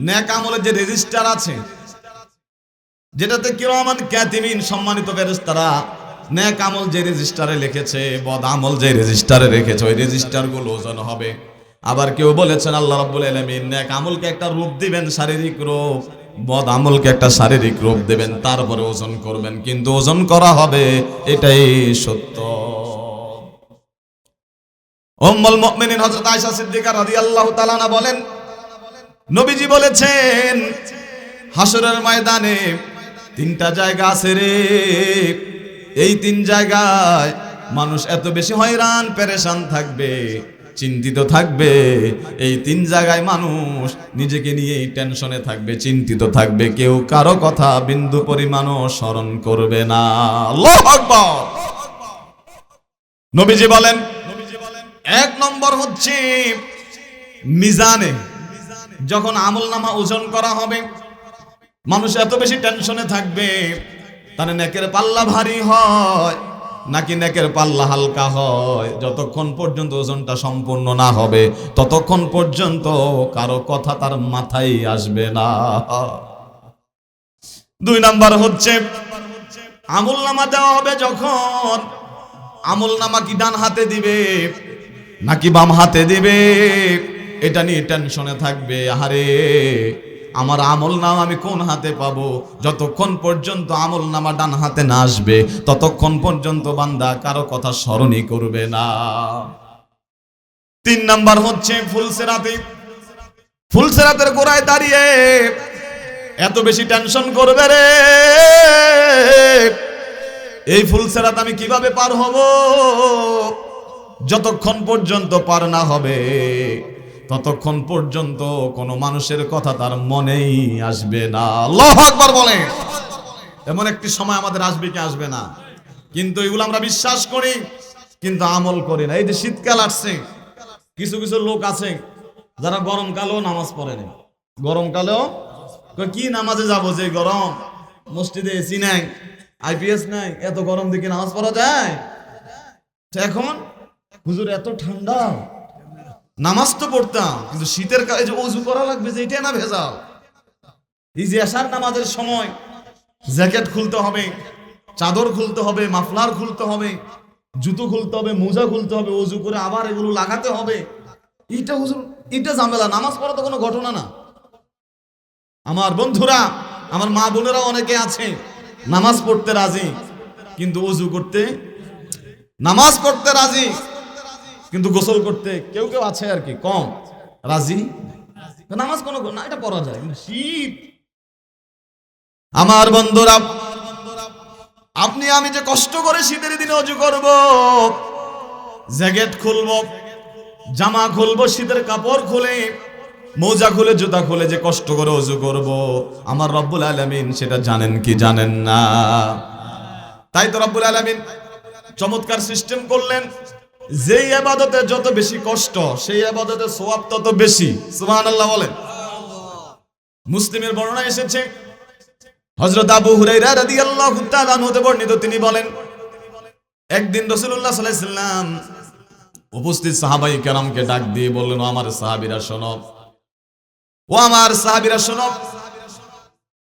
নেক আমলের যে রেজিস্টার আছে, যেটাতে কিরামান কাতিবিন সম্মানিত ফেরেশতারা নেক আমল যে রেজিস্টারে লিখেছে, বদ আমল যে রেজিস্টারে রেখেছে, ওই রেজিস্টার গুলো ওজন হবে। আবার কেউ বলেছেন আল্লাহ রাব্বুল আলামিন নেক আমলকে একটা রূপ দিবেন, শারীরিক রূপ, বদ আমলকে একটা শারীরিক রূপ দেবেন, তারপরে ওজন করবেন, কিন্তু ওজন করা হবে, এটাই সত্য। উম্মুল মুমিনিন হযরত আয়েশা সিদ্দিকা রাদিয়াল্লাহু তাআলা আনহা বলেন, নবীজি বলেছেন হাসরের ময়দানে তিনটা জায়গা আছে রে, এই তিন জায়গায় মানুষ এত বেশি হয়রান পেরেশান থাকবে, চিন্তিত থাকবে। এই তিন জায়গায় মানুষ নিজেকে নিয়েই টেনশনে থাকবে, চিন্তিত থাকবে, কেউ কারো কথা বিন্দু পরিমাণও স্মরণ করবে না। আল্লাহু আকবার। নবীজি বলেন, এক নম্বর হচ্ছে মিজানে, যখন আমলনামা ওজন করা হবে, মানুষ এত বেশি টেনশনে থাকবে, তার নেকের পাল্লা ভারী হয় নাকি নেকের পাল্লা হালকা হয়, যতক্ষণ পর্যন্ত ওজনটা সম্পূর্ণ না হবে ততক্ষণ পর্যন্ত কারো কথা তার মাথায় আসবে না। দুই নাম্বার হচ্ছে আমলনামা দেওয়া হবে যখন, আমলনামা কি ডান হাতে দিবে নাকি বাম হাতে দিবে, এটা নিয়ে টেনশনে থাকবে। আহারে আমার আমলনামা আমি কোন হাতে পাবো? যতক্ষণ পর্যন্ত আমলনামা ডান হাতে না আসবে ততক্ষণ পর্যন্ত বান্দা কারো কথা স্মরণই করবে না। তিন নাম্বার হচ্ছে ফুলসেরাতে, ফুলসেরাতের গোড়ায় দাঁড়িয়ে এত বেশি টেনশন করবে রে, এই ফুলসেরাত আমি কিভাবে পার হব? যতক্ষণ পর্যন্ত পার না হবে ততক্ষণ পর্যন্ত কোনো মানুষের কথা তার মনেই আসবে না। আল্লাহু আকবার বলে। এমন একটি সময় আমাদের আসবে কি আসবে না, কিন্তু এগুলো আমরা বিশ্বাস করি কিন্তু আমল করি না। এই যে শীতকাল আসছে, কিছু কিছু লোক আছে যারা গরমকালেও নামাজ পড়ে না, গরমকালেও কি নামাজে যাব, যে গরম, মসজিদে এসি নাই, আইপিএস নাই, এত গরম দিকে নামাজ পড়া যায়? এখন হুজুর এত ঠান্ডা, নামাজ তো পড়তাম কিন্তু শীতের কালে যে ওযু করা লাগবে, যে এটা না ভেজাল। এই যে আসার নামাজের সময় জ্যাকেট খুলতে হবে, চাদর খুলতে হবে, মাফলার খুলতে হবে, জুতো খুলতে হবে, মোজা খুলতে হবে, ওযু করে আবার এগুলো লাগাতে হবে, এটা হুজুর এটা ঝামেলা। নামাজ পড়া তো কোনো ঘটনা না। আমার বন্ধুরা, আমার মা বোনেরা অনেকে আছে নামাজ পড়তে রাজি কিন্তু ওযু করতে, নামাজ পড়তে রাজি কিন্তু গোসল করতে কেউ কেউ আছে আর কি কম রাজি, নামাজ কোনো না, এটা পড়া যায় কিন্তু শীত। আমার বন্ধুরা, আপনি আমি যে কষ্ট করে শীতের দিনে অজু করব, জ্যাকেট খুলবো, জামা খুলবো, শীতের কাপড় খুলে, মোজা খুলে, জুতা খুলে যে কষ্ট করে অজু করব, আমার রব্বুল আলামিন সেটা জানেন কি জানেন না? তাই তো রব্বুল আলামিন চমৎকার সিস্টেম করলেন, যেই ইবাদতে যত বেশি কষ্ট সেই ইবাদতে সওয়াব তত বেশি। সুবহানাল্লাহ বলেন। মুসলিমের বর্ণনা এসেছে, হযরত আবু হুরায়রা রাদিয়াল্লাহু তাআলা আনহু হতে বর্ণিত, তিনি বলেন, একদিন রাসূলুল্লাহ সাল্লাল্লাহু আলাইহি সাল্লাম উপস্থিত সাহাবায়ে কেরামকে ডাক দিয়ে বললেন, ও আমার সাহাবীরা শোনো, ও আমার সাহাবীরা শোনো,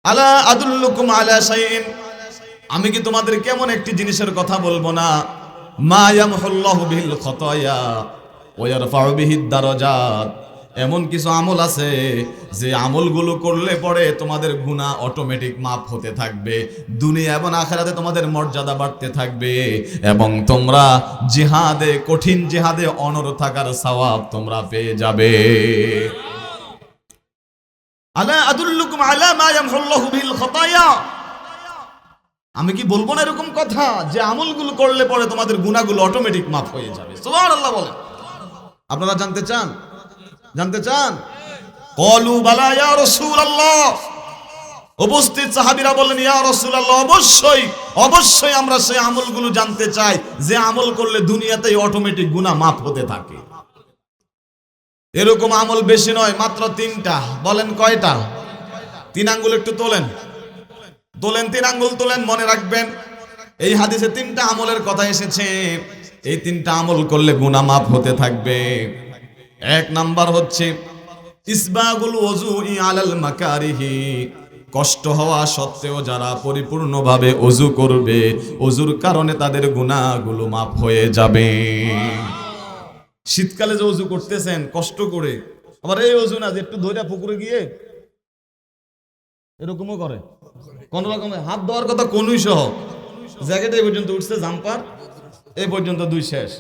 আলা আদুল্লুকুম আলা শাইইন, আমি কি তোমাদের কেমন একটি জিনিসের কথা বলবো না, মা ইয়ামহুল্লাহু বিহিল খাতায়া ওয়া ইয়ারফাউ বিহিদ দারাজাত, এমন কিছু আমল আছে যে আমলগুলো করলে পরে তোমাদের গুনাহ অটোমেটিক মাফ হতে থাকবে, দুনিয়া এবং আখিরাতে তোমাদের মর্যাদা বাড়তে থাকবে, এবং তোমরা জিহাদে, কঠিন জিহাদে অনড় থাকার সওয়াব তোমরা পেয়ে যাবে। আলা আদুল্লুকুম আলা মা ইয়ামহুল্লাহু বিহিল খাতায়া, আমি কি বলবো না এরকম কথা যে আমলগুলো করলে পরে তোমাদের গুনাহগুলো অটোমেটিক মাফ হয়ে যাবে? সুবহানাল্লাহ বলেন। আপনারা জানতে চান? জানতে চান? ক্বালু বালা ইয়া রাসূলুল্লাহ, উপস্থিত সাহাবীরা বললেন, ইয়া রাসূলুল্লাহ, অবশ্যই অবশ্যই আমরা সেই আমলগুলো জানতে চাই যে আমল করলে দুনিয়াতেই অটোমেটিক গুনাহ মাফ হতে থাকে। এরকম আমল বেশি নয়, মাত্র 3টা। বলেন কয়টা? 3 আঙ্গুল একটু তোলেন, তোলেন, 3 আঙ্গুল তোলেন, মনে রাখবেন এই হাদিসে 3টা আমলের কথা এসেছে, এই 3টা আমল করলে গুনাহ মাফ হতে থাকবে। 1 নাম্বার হচ্ছে ইসবাগুল ওযুই আলাল মাকারিহি, কষ্ট হওয়া সত্ত্বেও যারা পরিপূর্ণভাবে ওযু করবে, ওযুর কারণে তাদের গুনাহগুলো মাফ হয়ে যাবে। শীতকালে যে ওযু করতেছেন কষ্ট করে, আবার এই ওযু না যে একটু ধইরা পুকুরে গিয়ে এরকমও করে, কোন রকমে হাত ধোয়ার কথা কোনই সহ, জ্যাকেট এই পর্যন্ত উঠছে, জাম্পার এই পর্যন্ত 2 শেষ,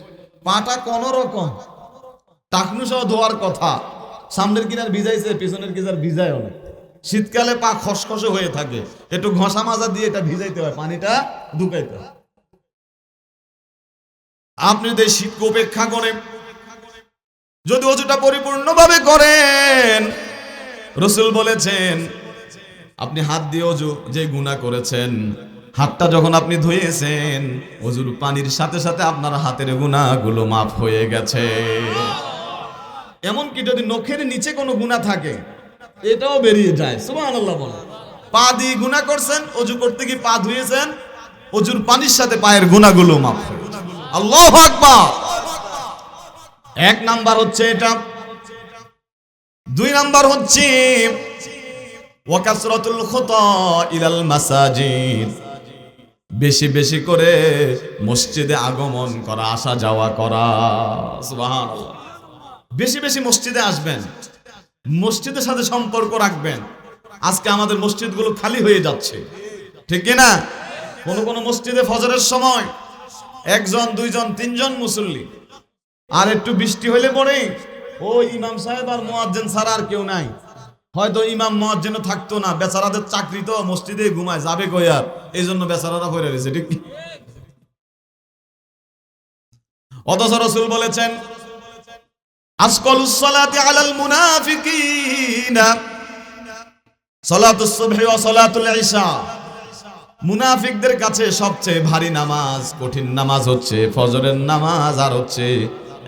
পাটা কোন রকম টাকনু সহ ধোয়ার কথা, সামনের কিনার ভিজাইছে, পিছনের কিনার ভিজায় অনেক। শীতকালে পা খসখসে হয়ে থাকে, একটু ঘষা মাজা দিয়ে এটা ভিজাইতে হয়, পানিটা ঢুকাইতে হয়। আপনি যদি শীতকে উপেক্ষা করে যদি ওযুটা পরিপূর্ণভাবে করেন, রাসূল বলেছেন, আপনি হাত দিয়ে ওযু যে গুনাহ করেছেন, হাতটা যখন আপনি ধুয়েছেন, ওযুর পানির সাথে সাথে আপনার হাতের গুনাহগুলো মাফ হয়ে গেছে। এমনকি যদি নখের নিচে কোনো গুনাহ থাকে এটাও বেরিয়ে যায়। সুবহানাল্লাহ বলেন। পা দিয়ে গুনাহ করছেন, ওযু করতে গিয়ে পা ধুয়েছেন, ওযুর পানির সাথে পায়ের গুনাহগুলো মাফ হয়ে যায়। আল্লাহু আকবার। 1 নাম্বার হচ্ছে এটা। 2 নাম্বার হচ্ছে ওয়াকাসরাতুল খুতা ইলাল মাসাজিদ, বেশি বেশি করে মসজিদে আগমন করা, আসা যাওয়া করা। সুবহানাল্লাহ। বেশি বেশি মসজিদে আসবেন, মসজিদের সাথে সম্পর্ক রাখবেন। আজকে আমাদের মসজিদগুলো খালি হয়ে যাচ্ছে, ঠিক কি না? কোন কোন মসজিদে ফজরের সময় 1 জন 2 জন 3 জন মুসল্লি, আর একটু বৃষ্টি হইলে পরে ওই ইমাম সাহেব আর মুয়াজ্জিন ছাড়া আর কেউ নাই। হয়তো ইমাম মুয়াজ্জিনও থাকতো না, বেচারাদের চাকরি তো, মসজিদে ঘুমায়, যাবে কই আর, এই জন্য বেচারারা পড়ে রয়েছে, ঠিক কি? অথচ রাসূল বলেছেন, আসকালুস সালাতি আলাল মুনাফিকিনা সালাতুস সুবহি ওয়া সালাতুল ইশা, মুনাফিকদের কাছে সবচেয়ে ভারী নামাজ, কঠিন নামাজ হচ্ছে ফজরের নামাজ আর হচ্ছে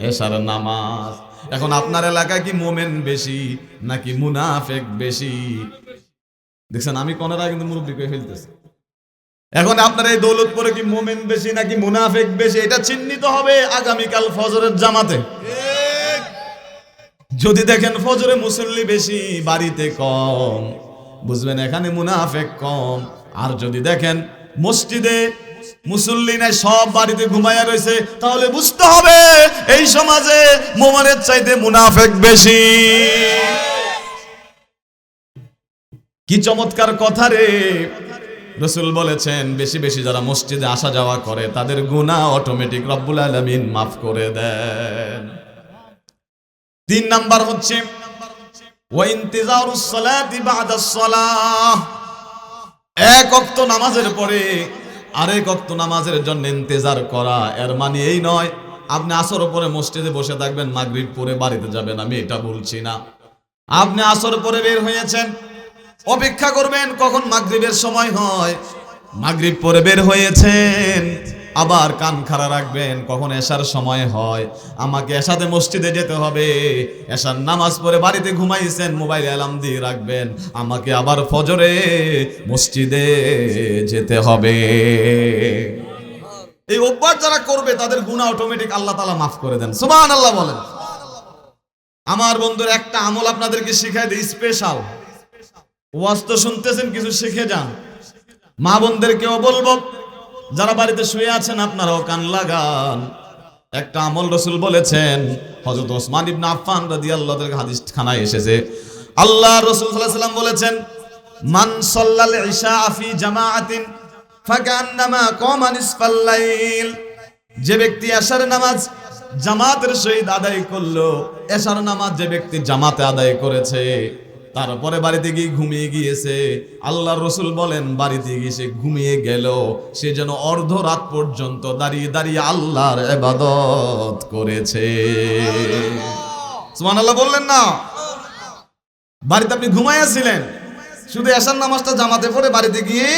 এশার নামাজ। এখন আপনার এলাকায় কি মোমেন বেশি নাকি মুনাফিক বেশি? দেখছেন, আমি কোনরা কিন্তু মুরব্বি কই ফেলতেছি। এখন আপনার এই দৌলতপুরে কি মোমেন বেশি নাকি মুনাফিক বেশি, এটা চিহ্নিত হবে আগামীকাল ফজরের জামাতে। যদি দেখেন ফজরে মুসল্লি বেশি, বাড়িতে কম, বুঝবেন এখানে মুনাফিক কম। আর যদি দেখেন মসজিদে মুসল্লি নাই, সব বাড়িতে ঘুমায়া রয়েছে, তাহলে বুঝতে হবে এই সমাজে মুমিনের চাইতে মুনাফিক বেশি। কি চমৎকার কথা রে! রাসূল বলেছেন বেশি বেশি যারা মসজিদে আসা যাওয়া করে তাদের গুনাহ অটোমেটিক রব্বুল আলামিন মাফ করে দেন। 3 নাম্বার হচ্ছে ওয়া ইন্তিজারুস সালাতি বাদাস সালাহ, এক ওয়াক্ত নামাজের পরে আরেক ওয়াক্ত নামাজের জন্য ইন্তেজার করা। এর মানে এই নয় আপনি আসর পরে মসজিদে বসে থাকবেন, মাগরিব পরে বাড়িতে যাবেন, আমি এটা বলছি না। আপনি আসর পরে বের হয়েছেন, অপেক্ষা করবেন কখন মাগরিবের সময় হয়, মাগরিব পরে বের হয়েছেন, আবার কান খাড়া রাখবেন কখন এশার সময় হয়, আমাকে এশাতে মসজিদে যেতে হবে। এশার নামাজ পড়ে বাড়িতে ঘুমাইছেন, মোবাইল অ্যালার্ম দিয়ে রাখবেন, আমাকে আবার ফজরে মসজিদে যেতে হবে। এই অভ্যাস যারা করবে তাদের গুনাহ অটোমেটিক আল্লাহ তাআলা মাফ করে দেন। সুবহানাল্লাহ বলেন। আমার বন্ধুর একটা আমল আপনাদেরকে শিখাই দিই, স্পেশাল। ওয়াজ তো শুনতেছেন, কিছু শিখে যান। মা বোনদেরকেও বলবো, যারা বাড়িতে শুয়ে আছেন আপনারাও কান লাগান। একটা আমল রাসূল বলেছেন, হযরত ওসমান ইবনে আফফান রাদিয়াল্লাহু তাআলা হাদিস খানায় এসেছে, আল্লাহ রাসূল সাল্লাল্লাহু আলাইহি ওয়াসাল্লাম বলেছেন, মান সাল্লাল ইশা ফি জামাআতিন ফাকান্নামা কামা নিসফাল লাইল, যে ব্যক্তি এশার নামাজ জামাতের সহিত আদায় করলো, এশার নামাজ যে ব্যক্তি জামাতে আদায় করেছে তারপরে বাড়িতে গিয়ে ঘুমিয়ে গিয়েছে, আল্লাহর রাসূল বলেন বাড়িতে গিয়ে সে ঘুমিয়ে গেল, সে যেন অর্ধ রাত পর্যন্ত দাঁড়িয়ে দাঁড়িয়ে আল্লাহর ইবাদত করেছে। সুবহানাল্লাহ বললেন না? বাড়িতে আপনি ঘুমাইয়াছিলেন, শুধু এশার নামাজটা জামাতে পড়ে বাড়িতে গিয়ে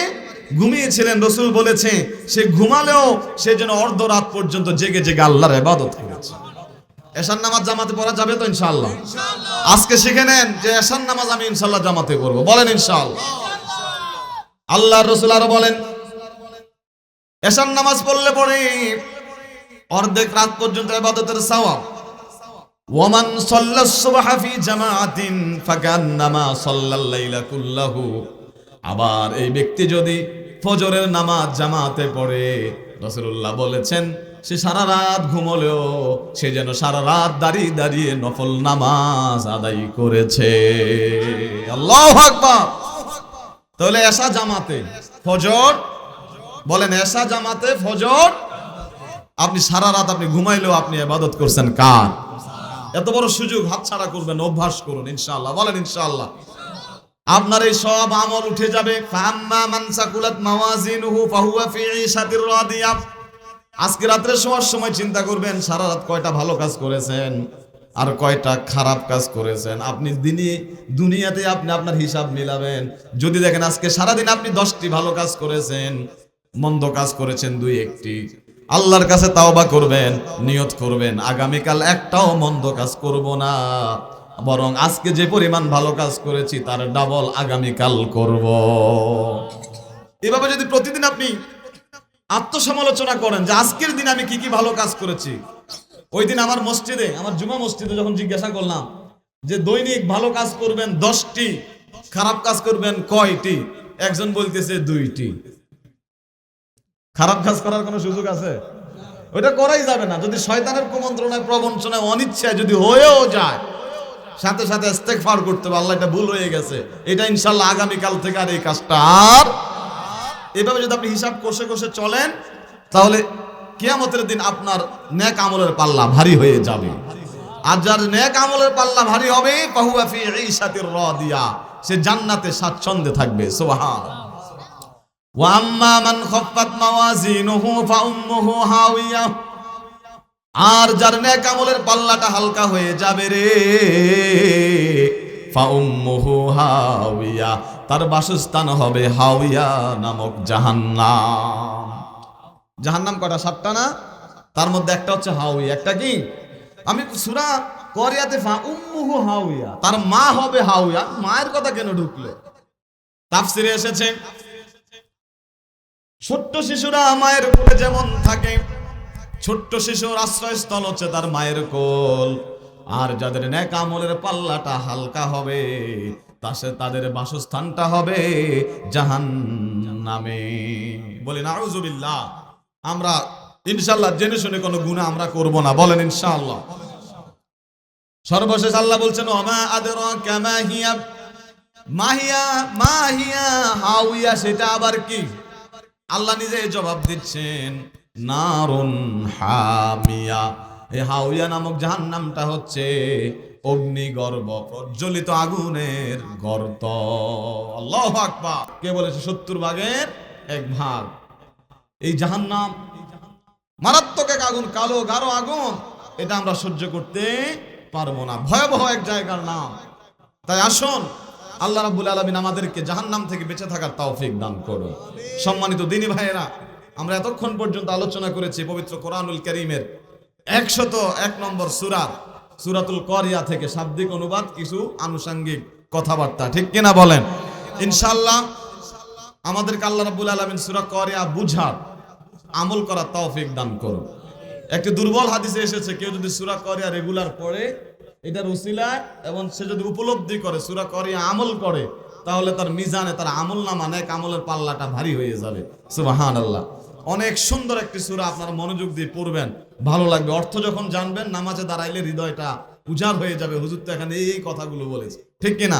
ঘুমিয়েছিলেন, রাসূল বলেছে সে ঘুমালেও সে যেন অর্ধ রাত পর্যন্ত জেগে জেগে আল্লাহর ইবাদত করেছে। এশার নামাজ জামাতে পড়া যাবে তো ইনশাআল্লাহ? আজকে শিখে নেন যে এশার নামাজ আমি ইনশাআল্লাহ জামাতে পড়ব, বলেন ইনশাআল্লাহ। আল্লাহর রাসূল আরো বলেন, এশার নামাজ পড়লে পরে অর্ধেক রাত পর্যন্ত ইবাদতের সওয়াব। ওয়ামান সাল্লাস সুবহা ফি জামাআতিন ফাকান্নামা সাল্লাল লাইলা কুল্লাহু, আবার এই ব্যক্তি যদি ফজরের নামাজ জামাতে পড়ে, রাসূলুল্লাহ বলেছেন সে সারা রাত ঘুমলেও সে যেন সারা রাত দাঁড়িয়ে দাঁড়িয়ে নফল নামাজ আদায় করেছে। আল্লাহু আকবার। তাহলে এশা জামাতে ফজর, বলেন এশা জামাতে ফজর, আপনি সারা রাত আপনি ঘুমাইলেও আপনি ইবাদত করছেন কার? এত বড় সুযোগ হাতছাড়া করবেন, অভ্যাস করুন ইনশাআল্লাহ, বলেন ইনশাআল্লাহ। আপনার এই সব আমল উঠে যাবে। ফাম্মা মান সাকুলাত মাওয়াজিনুহু ফাহুয়া ফি ঈশাতির রাদিয়া। আজকে রাত্রে শোয়ার সময় চিন্তা করবেন সারা রাত কয়টা ভালো কাজ করেছেন আর কয়টা খারাপ কাজ করেছেন। আপনি দুনিয়াতে আপনি আপনার হিসাব মিলাবেন। যদি দেখেন আজকে সারাদিন আপনি 10টি ভালো কাজ করেছেন, মন্দ কাজ করেছেন 2-1টি, আল্লাহর কাছে তাওবা করবেন, নিয়ত করবেন আগামীকাল একটাও মন্দ কাজ করব না, বরং আজকে যে পরিমাণ ভালো কাজ করেছি তার ডাবল আগামীকাল করব। এভাবে যদি প্রতিদিন আপনি আত্মসমালোচনা করেন যে আজকের দিন আমি কি কি ভালো কাজ করেছি। ওই দিন আমার মসজিদে, আমার জুমা মসজিদে যখন জিজ্ঞাসা করলাম যে দৈনিক ভালো কাজ করবেন 10টি, খারাপ কাজ করবেন কয়টি, একজন বলতেছে 2টি। খারাপ কাজ করার কোনো সুযোগ আছে? ওইটা করাই যাবে না। যদি শয়তানের কুমন্ত্রণায়, প্রবঞ্চনায়, অনিচ্ছায় যদি হয়েও যায়, সাথে সাথে ইস্তেগফার করতে হবে, আল্লাহ এটা ভুল হয়ে গেছে, এটা ইনশাআল্লাহ আগামীকাল থেকে আর এই কাজটা আর। এভাবে যদি আপনি হিসাব কষে কষে চলেন তাহলে কিয়ামতের দিন আপনার নেক আমলের পাল্লা ভারী হয়ে যাবে। আর যার নেক আমলের পাল্লা ভারী হবে ফাহুয়া ফি ঈশাতির রাদিয়া, সে জান্নাতে স্বাচ্ছন্দ্যে থাকবে। সুবহানাল্লাহ। ওয়া আম্মা মান খাফফাত মাওয়াজিনুহু ফাউম্মুহু হাওিয়া, আর যার নেক আমলের পাল্লাটা হালকা হয়ে যাবে রে, ফাউম্মুহু হাওিয়া, তার বাসস্থান হবে হাওিয়া নামক জাহান্নাম। জাহান্নাম কয়টা? 7টা না? তার মধ্যে একটা হচ্ছে হাওিয়া। একটা কি? আমি সূরা কোরিয়াতে ফাউম্মুহু হাওিয়া, তার মা হবে হাওিয়া। মায়ের কথা কেন ঢুকলো? তাফসিরে এসেছে ছোট্ট শিশুরা মায়ের কোলে যেমন থাকে, ছোট্ট শিশুর আশ্রয়স্থল হচ্ছে তার মায়ের কোল, আর যাদের নেক আমলের পাল্লাটা হালকা হবে তাদের বাসস্থানটা হবে জাহান্নামে। বলি নাউযুবিল্লাহ। আমরা ইনশাআল্লাহ জেনে শুনে কোনো গুনাহ আমরা করব না, বলেন ইনশাআল্লাহ। সর্বশেষ আল্লাহ বলছেন ওমা আদরাকা মা হিয়া মাহিয়া মাহিয়া হাউইয়া সেটা আবার কি? আল্লাহ নিজে জবাব দিচ্ছেন, নারুন হামিয়া। এই হাউইয়া নামক জাহান্নামটা হচ্ছে অগ্নিগর্ভ, প্রজ্বলিত আগুনের গর্ত। আল্লাহু আকবার। কে বলেছে? 70 ভাগের 1 ভাগ। এই জাহান্নাম মারাত্মক এক আগুন, কালো গাঢ় আগুন। এটা আমরা সহ্য করতে পারবো না, ভয়াবহ এক জায়গার নাম। তাই আসুন, আল্লাহ রাব্বুল আলামিন আমাদেরকে জাহান্নাম থেকে বেঁচে থাকার তৌফিক দান করুন। সম্মানিত দিনী ভাইয়েরা, আমরা এতক্ষণ পর্যন্ত আলোচনা করেছি পবিত্র কোরআনুল কারীমের 101 নম্বর সূরা সূরাতুল কারিয়া থেকে শাব্দিক অনুবাদ, কিছু আনুষঙ্গিক কথাবার্তা, ঠিক কিনা বলেন? ইনশাআল্লাহ আমাদেরকে আল্লাহ রাব্বুল আলামিন সূরা কারিয়া বুঝার, আমল করার তৌফিক দান করুন। একটি দুর্বল হাদিসে এসেছে, কেউ যদি সূরা কারিয়া রেগুলার পড়ে এটার উসিলায়, এবং সে যদি উপলব্ধি করে সূরা কারিয়া আমল করে, তাহলে তার মিজানে তার আমলনামা নেক আমলের পাল্লাটা ভারী হয়ে যাবে। সুবহানাল্লাহ। অনেক সুন্দর একটি সূরা, আপনারা মনোযোগ দিয়ে পড়বেন, ভালো লাগবে। অর্থ যখন জানবেন, নামাজে দাঁড়াইলে হৃদয়টা উজাড় হয়ে যাবে। হুজুর তো এখানে এই কথাগুলো বলেছে, ঠিক কিনা?